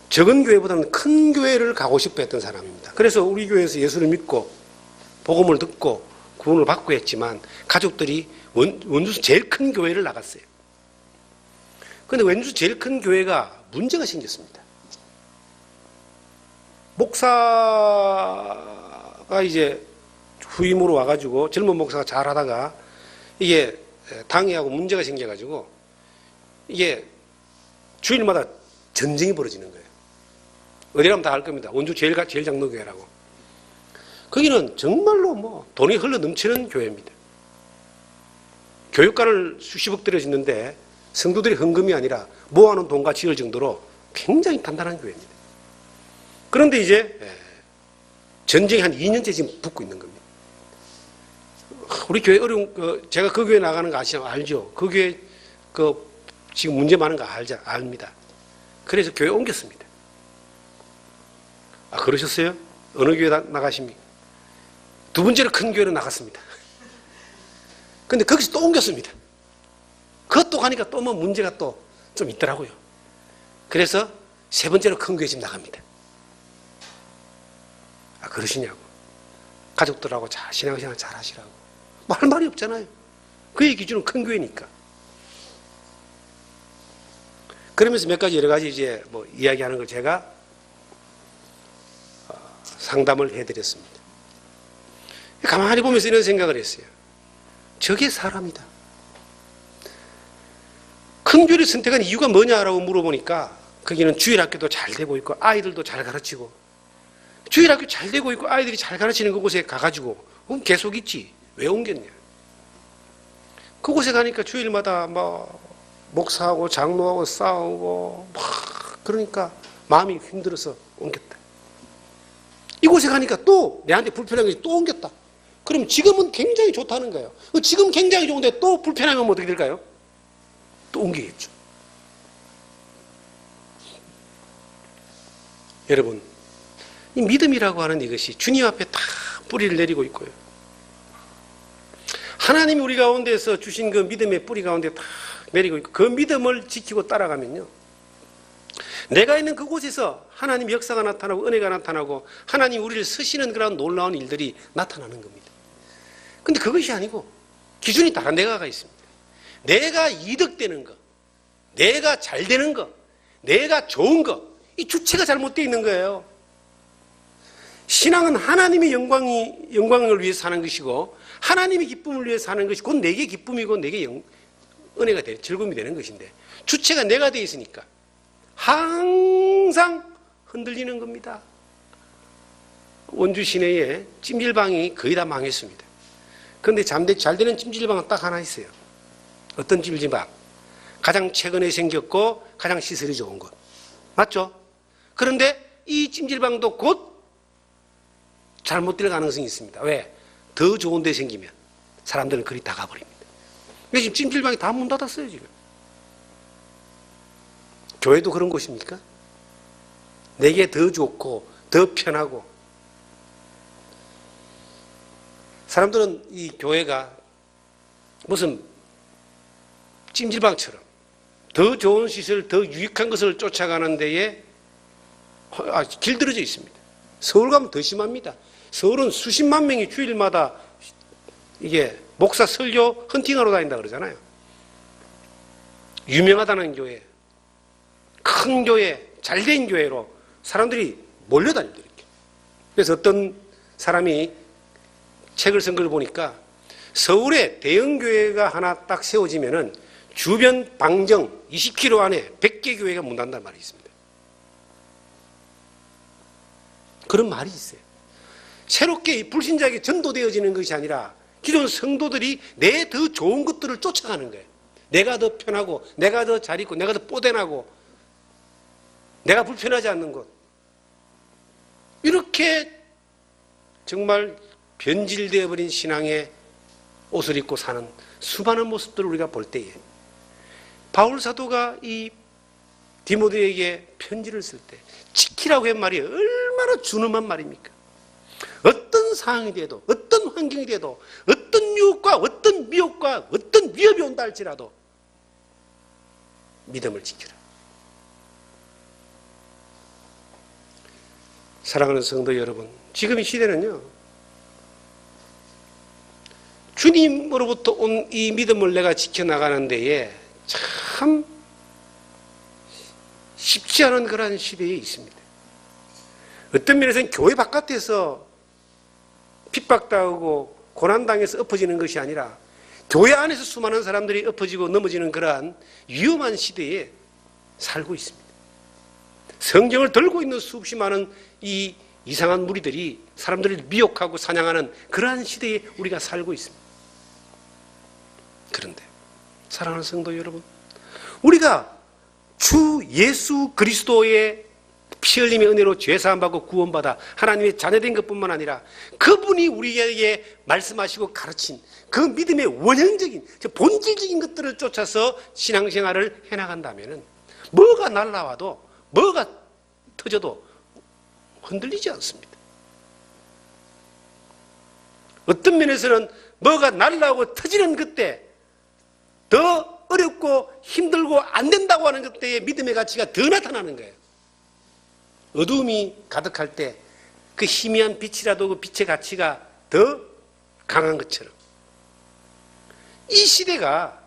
적은 교회보다는 큰 교회를 가고 싶어 했던 사람입니다. 그래서 우리 교회에서 예수를 믿고 복음을 듣고 구원을 받고 했지만 가족들이 원주에서 제일 큰 교회를 나갔어요. 그런데 원주에서 제일 큰 교회가 문제가 생겼습니다. 목사가 이제 후임으로 와가지고 젊은 목사가 잘 하다가 이게 당회하고 문제가 생겨가지고 이게 주일마다 전쟁이 벌어지는 거예요. 어디 가면 다 알 겁니다. 원주 제일 장로교회라고. 거기는 정말로 뭐 돈이 흘러 넘치는 교회입니다. 교육관을 수십억 들여짓는데 성도들이 헌금이 아니라 모아놓은 돈과 지을 정도로 굉장히 단단한 교회입니다. 그런데 이제 전쟁이 한 2년째 지금 붙고 있는 겁니다. 우리 교회 제가 그 교회 나가는 거 알죠? 그 교회 지금 문제 많은 거 압니다. 그래서 교회 옮겼습니다. 아, 그러셨어요? 어느 교회 나가십니까? 두 번째로 큰 교회로 나갔습니다. 근데 거기서 또 옮겼습니다. 그것도 가니까 또 뭐 문제가 또 좀 있더라고요. 그래서 세 번째로 큰 교회 지금 나갑니다. 아, 그러시냐고. 가족들하고 신앙생활 잘 하시라고. 뭐 할 말이 없잖아요. 그의 기준은 큰 교회니까. 그러면서 몇 가지 여러 가지 이제 뭐 이야기하는 걸 제가 상담을 해드렸습니다. 가만히 보면서 이런 생각을 했어요. 저게 사람이다. 큰 교회를 선택한 이유가 뭐냐라고 물어보니까 거기는 주일학교도 잘 되고 있고 아이들도 잘 가르치고, 주일학교 잘 되고 있고 아이들이 잘 가르치는 그곳에 가가지고 그럼 계속 있지 왜 옮겼냐. 그곳에 가니까 주일마다 뭐 목사하고 장로하고 싸우고 막 그러니까 마음이 힘들어서 옮겼다. 이곳에 가니까 또 내한테 불편한 것이 또 옮겼다. 그럼 지금은 굉장히 좋다는 거예요. 지금 굉장히 좋은데 또 불편하면 어떻게 될까요? 또 옮기겠죠. 여러분, 이 믿음이라고 하는 이것이 주님 앞에 다 뿌리를 내리고 있고요. 하나님이 우리 가운데서 주신 그 믿음의 뿌리 가운데 다 내리고 있고, 그 믿음을 지키고 따라가면요, 내가 있는 그곳에서 하나님 역사가 나타나고 은혜가 나타나고 하나님 우리를 쓰시는 그런 놀라운 일들이 나타나는 겁니다. 근데 그것이 아니고 기준이 다른 데가 있습니다. 내가 이득되는 것, 내가 잘 되는 것, 내가 좋은 것, 이 주체가 잘못되어 있는 거예요. 신앙은 하나님의 영광을 위해서 사는 것이고 하나님의 기쁨을 위해서 사는 것이 곧 내게 기쁨이고 내게 은혜가 즐거움이 되는 것인데, 주체가 내가 되어 있으니까 항상 흔들리는 겁니다. 원주 시내에 찜질방이 거의 다 망했습니다. 그런데 잘 되는 찜질방은 딱 하나 있어요. 어떤 찜질방? 가장 최근에 생겼고 가장 시설이 좋은 것. 맞죠? 그런데 이 찜질방도 곧 잘못될 가능성이 있습니다. 왜? 더 좋은 데 생기면 사람들은 그리 다 가버립니다. 근데 지금 찜질방이 다 문 닫았어요, 지금. 교회도 그런 곳입니까? 내게 더 좋고 더 편하고. 사람들은 이 교회가 무슨 찜질방처럼 더 좋은 시설, 더 유익한 것을 쫓아가는 데에 길들여져 있습니다. 서울 가면 더 심합니다. 서울은 수십만 명이 주일마다 이게 목사 설교 헌팅하러 다닌다 그러잖아요. 유명하다는 교회, 큰 교회, 잘된 교회로 사람들이 몰려다닙니다. 이렇게. 그래서 어떤 사람이 책을 쓴 걸 보니까 서울에 대형 교회가 하나 딱 세워지면은 주변 방정 20km 안에 100개 교회가 문 닫는다는 말이 있습니다. 그런 말이 있어요. 새롭게 불신자에게 전도되어지는 것이 아니라 기존 성도들이 내 더 좋은 것들을 쫓아가는 거예요. 내가 더 편하고, 내가 더 잘 있고, 내가 더 뽀대나고, 내가 불편하지 않는 것. 이렇게 정말 변질되어 버린 신앙의 옷을 입고 사는 수많은 모습들을 우리가 볼 때에 바울 사도가 이 디모데에게 편지를 쓸 때 지키라고 한 말이 얼마나 준엄한 말입니까? 어떤 상황이 돼도, 어떤 환경이 돼도, 어떤 유혹과 어떤 미혹과 어떤 위협이 온다 할지라도 믿음을 지키라. 사랑하는 성도 여러분, 지금 이 시대는요, 주님으로부터 온 이 믿음을 내가 지켜나가는 데에 참 쉽지 않은 그런 시대에 있습니다. 어떤 면에서는 교회 바깥에서 핍박당하고 고난당해서 엎어지는 것이 아니라 교회 안에서 수많은 사람들이 엎어지고 넘어지는 그러한 위험한 시대에 살고 있습니다. 성경을 들고 있는 수없이 많은 이 이상한 무리들이 사람들을 미혹하고 사냥하는 그러한 시대에 우리가 살고 있습니다. 그런데 사랑하는 성도 여러분, 우리가 주 예수 그리스도의 피 흘림의 은혜로 죄사함 받고 구원받아 하나님의 자녀된 것뿐만 아니라 그분이 우리에게 말씀하시고 가르친 그 믿음의 원형적인 본질적인 것들을 쫓아서 신앙생활을 해나간다면 뭐가 날라와도 뭐가 터져도 흔들리지 않습니다. 어떤 면에서는 뭐가 날라오고 터지는 그때 더 어렵고 힘들고 안 된다고 하는 그때의 믿음의 가치가 더 나타나는 거예요. 어두움이 가득할 때 그 희미한 빛이라도 그 빛의 가치가 더 강한 것처럼 이 시대가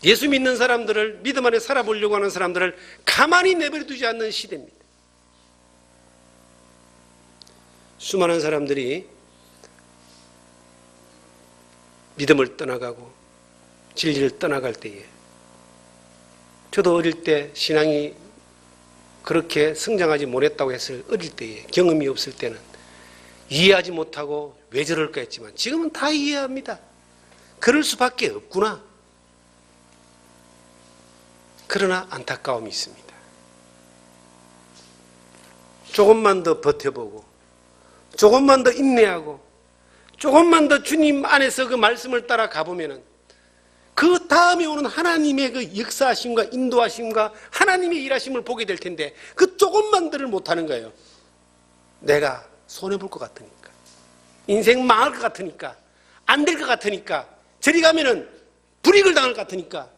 예수 믿는 사람들을, 믿음 안에 살아보려고 하는 사람들을 가만히 내버려두지 않는 시대입니다. 수많은 사람들이 믿음을 떠나가고 진리를 떠나갈 때에, 저도 어릴 때 신앙이 그렇게 성장하지 못했다고 했을 어릴 때에, 경험이 없을 때는 이해하지 못하고 왜 저럴까 했지만 지금은 다 이해합니다. 그럴 수밖에 없구나. 그러나 안타까움이 있습니다. 조금만 더 버텨보고, 조금만 더 인내하고, 조금만 더 주님 안에서 그 말씀을 따라 가보면은 그 다음에 오는 하나님의 그 역사하심과 인도하심과 하나님의 일하심을 보게 될 텐데 그 조금만들을 못하는 거예요. 내가 손해볼 것 같으니까, 인생 망할 것 같으니까, 안 될 것 같으니까, 저리 가면은 불이익을 당할 것 같으니까,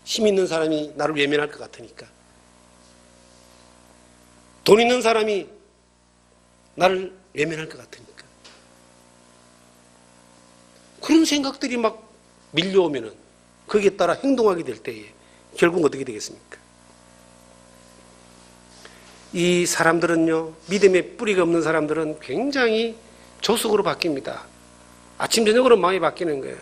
힘 있는 사람이 나를 외면할 것 같으니까, 돈 있는 사람이 나를 외면할 것 같으니까, 그런 생각들이 막 밀려오면은 거기에 따라 행동하게 될 때에 결국 어떻게 되겠습니까? 이 사람들은요, 믿음의 뿌리가 없는 사람들은 굉장히 조속으로 바뀝니다. 아침 저녁으로 마음이 바뀌는 거예요.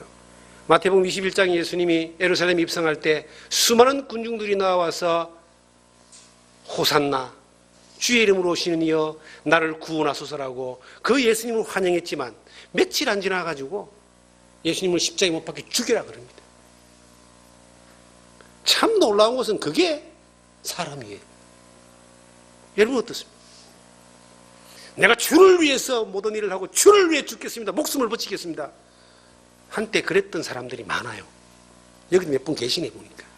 마태복음 21장 예수님이 예루살렘에 입성할 때 수많은 군중들이 나와서 호산나, 주의 이름으로 오시는 이여 나를 구원하소서라고 그 예수님을 환영했지만 며칠 안 지나가지고 예수님을 십자가에 못 박혀 죽여라 그럽니다. 참 놀라운 것은 그게 사람이에요. 여러분 어떻습니까? 내가 주를 위해서 모든 일을 하고 주를 위해 죽겠습니다. 목숨을 바치겠습니다. 한때 그랬던 사람들이 많아요. 여기 몇 분 계시네 보니까.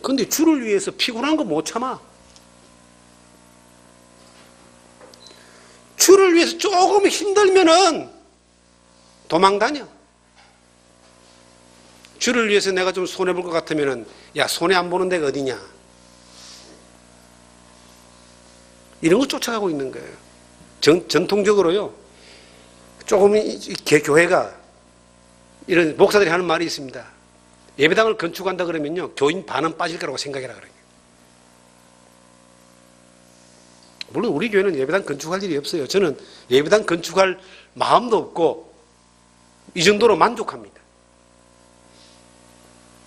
그런데 주를 위해서 피곤한 거 못 참아. 주를 위해서 조금 힘들면은 도망다녀. 주를 위해서 내가 좀 손해볼 것 같으면은 야 손해 안 보는 데가 어디냐. 이런 거 쫓아가고 있는 거예요. 전통적으로요. 조금 교회가 이런 목사들이 하는 말이 있습니다. 예배당을 건축한다 그러면요. 교인 반은 빠질 거라고 생각해라 그래요. 물론 우리 교회는 예배당 건축할 일이 없어요. 저는 예배당 건축할 마음도 없고 이 정도로 만족합니다.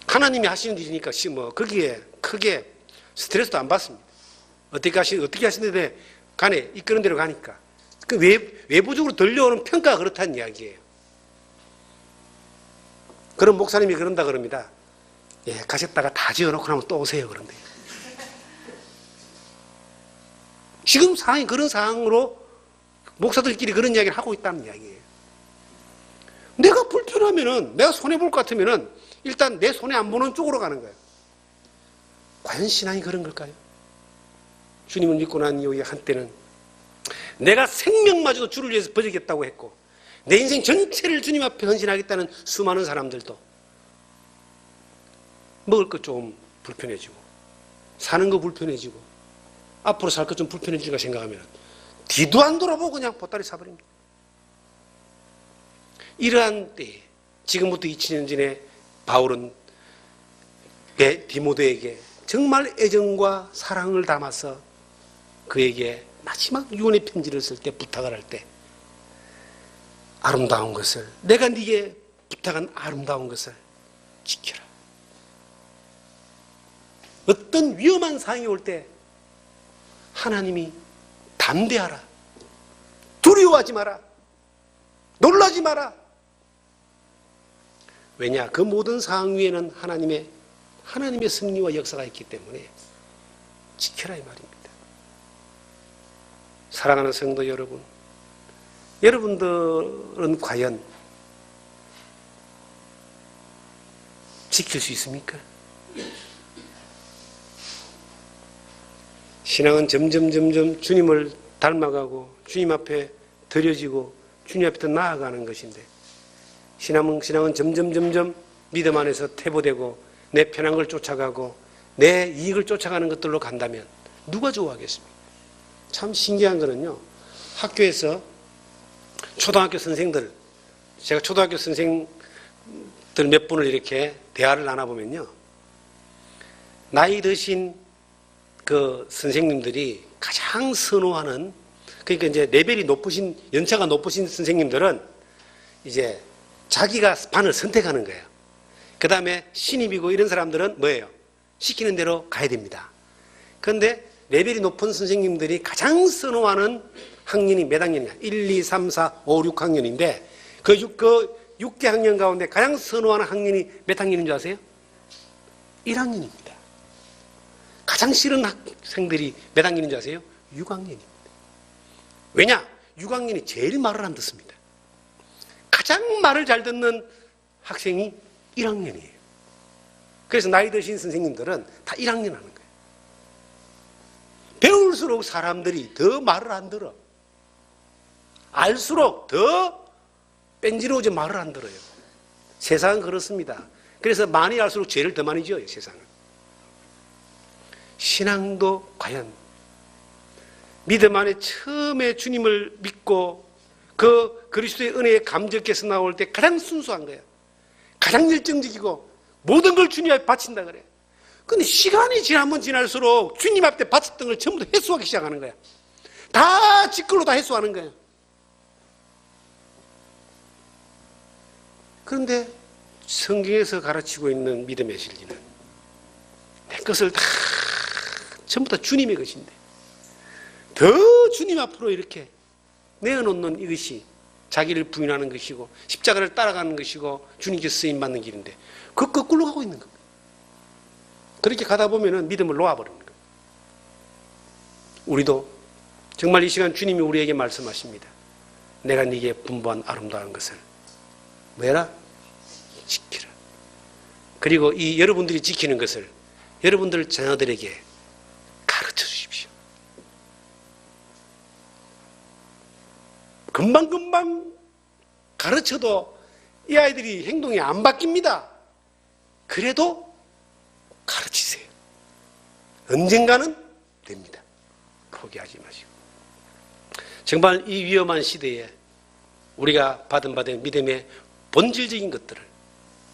하나님이 하시는 일이니까 뭐 거기에 크게 스트레스도 안 받습니다. 어떻게 하시는데 간에 이끄는 대로 가니까. 그 외부적으로 들려오는 평가가 그렇다는 이야기예요. 그런 목사님이 그런다 그럽니다. 예, 가셨다가 다 지어놓고 나면 또 오세요. 그런데. 지금 상황이 그런 상황으로 목사들끼리 그런 이야기를 하고 있다는 이야기예요. 내가 불편하면은, 내가 손해볼 것 같으면은 일단 내 손해 안 보는 쪽으로 가는 거예요. 과연 신앙이 그런 걸까요? 주님을 믿고 난 이후에 한때는 내가 생명마저도 주를 위해서 버리겠다고 했고 내 인생 전체를 주님 앞에 헌신하겠다는 수많은 사람들도 먹을 것 좀 불편해지고 사는 거 불편해지고 앞으로 살 것 좀 불편해지니까 생각하면 뒤도 안 돌아보고 그냥 보따리 사버립니다. 이러한 때에 지금부터 2000년 전에 바울은 디모데에게 정말 애정과 사랑을 담아서 그에게 마지막 유언의 편지를 쓸 때 부탁을 할 때 아름다운 것을 내가 네게 부탁한 아름다운 것을 지켜라. 어떤 위험한 상황이 올 때 하나님이 담대하라. 두려워하지 마라. 놀라지 마라. 왜냐? 그 모든 상황 위에는 하나님의 승리와 역사가 있기 때문에 지켜라 이 말입니다. 사랑하는 성도 여러분, 여러분들은 과연 지킬 수 있습니까? 신앙은 점점 주님을 닮아가고 주님 앞에 드려지고 주님 앞에 더 나아가는 것인데 신앙은 점점 믿음 안에서 퇴보되고 내 편한 걸 쫓아가고 내 이익을 쫓아가는 것들로 간다면 누가 좋아하겠습니까? 참 신기한 거는요. 학교에서 초등학교 선생들, 제가 초등학교 선생들 몇 분을 이렇게 대화를 나눠보면요. 나이 드신 그 선생님들이 가장 선호하는, 그러니까 이제 레벨이 높으신, 연차가 높으신 선생님들은 이제 자기가 반을 선택하는 거예요. 그 다음에 신입이고 이런 사람들은 뭐예요? 시키는 대로 가야 됩니다. 그런데 레벨이 높은 선생님들이 가장 선호하는 학년이 몇 학년이냐? 1, 2, 3, 4, 5, 6학년인데 그 6개 학년 가운데 가장 선호하는 학년이 몇 학년인 줄 아세요? 1학년입니다. 가장 싫은 학생들이 몇 학년인 줄 아세요? 6학년입니다. 왜냐? 6학년이 제일 말을 안 듣습니다. 가장 말을 잘 듣는 학생이 1학년이에요. 그래서 나이 드신 선생님들은 다 1학년 하는 거예요. 배울수록 사람들이 더 말을 안 들어. 알수록 더 뺀지러워져 말을 안 들어요. 세상은 그렇습니다. 그래서 많이 알수록 죄를 더 많이 지어요, 세상은. 신앙도 과연 믿음 안에 처음에 주님을 믿고 그 그리스도의 은혜에 감격해서 나올 때 가장 순수한 거예요. 가장 열정적이고 모든 걸 주님 앞에 바친다 그래. 근데 시간이 지나면 지날수록 주님 앞에 바쳤던 걸 전부 다 횟수하기 시작하는 거야. 다 지걸로 다 횟수하는 거야. 그런데 성경에서 가르치고 있는 믿음의 진리는 내 것을 다 전부 다 주님의 것인데 더 주님 앞으로 이렇게 내어놓는 이것이 자기를 부인하는 것이고 십자가를 따라가는 것이고 주님께 쓰임받는 길인데 그 거꾸로 가고 있는 겁니다. 그렇게 가다 보면은 믿음을 놓아버리는 겁니다. 우리도 정말 이 시간 주님이 우리에게 말씀하십니다. 내가 네게 분부한 아름다운 것을 뭐해라? 지키라. 그리고 이 여러분들이 지키는 것을 여러분들 자녀들에게 가르쳐 주십시오. 금방금방 가르쳐도 이 아이들이 행동이 안 바뀝니다. 그래도 가르치세요. 언젠가는 됩니다. 포기하지 마시고. 정말 이 위험한 시대에 우리가 받은 믿음의 본질적인 것들을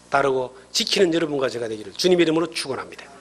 따르고 지키는 여러분과 제가 되기를 주님의 이름으로 축원합니다.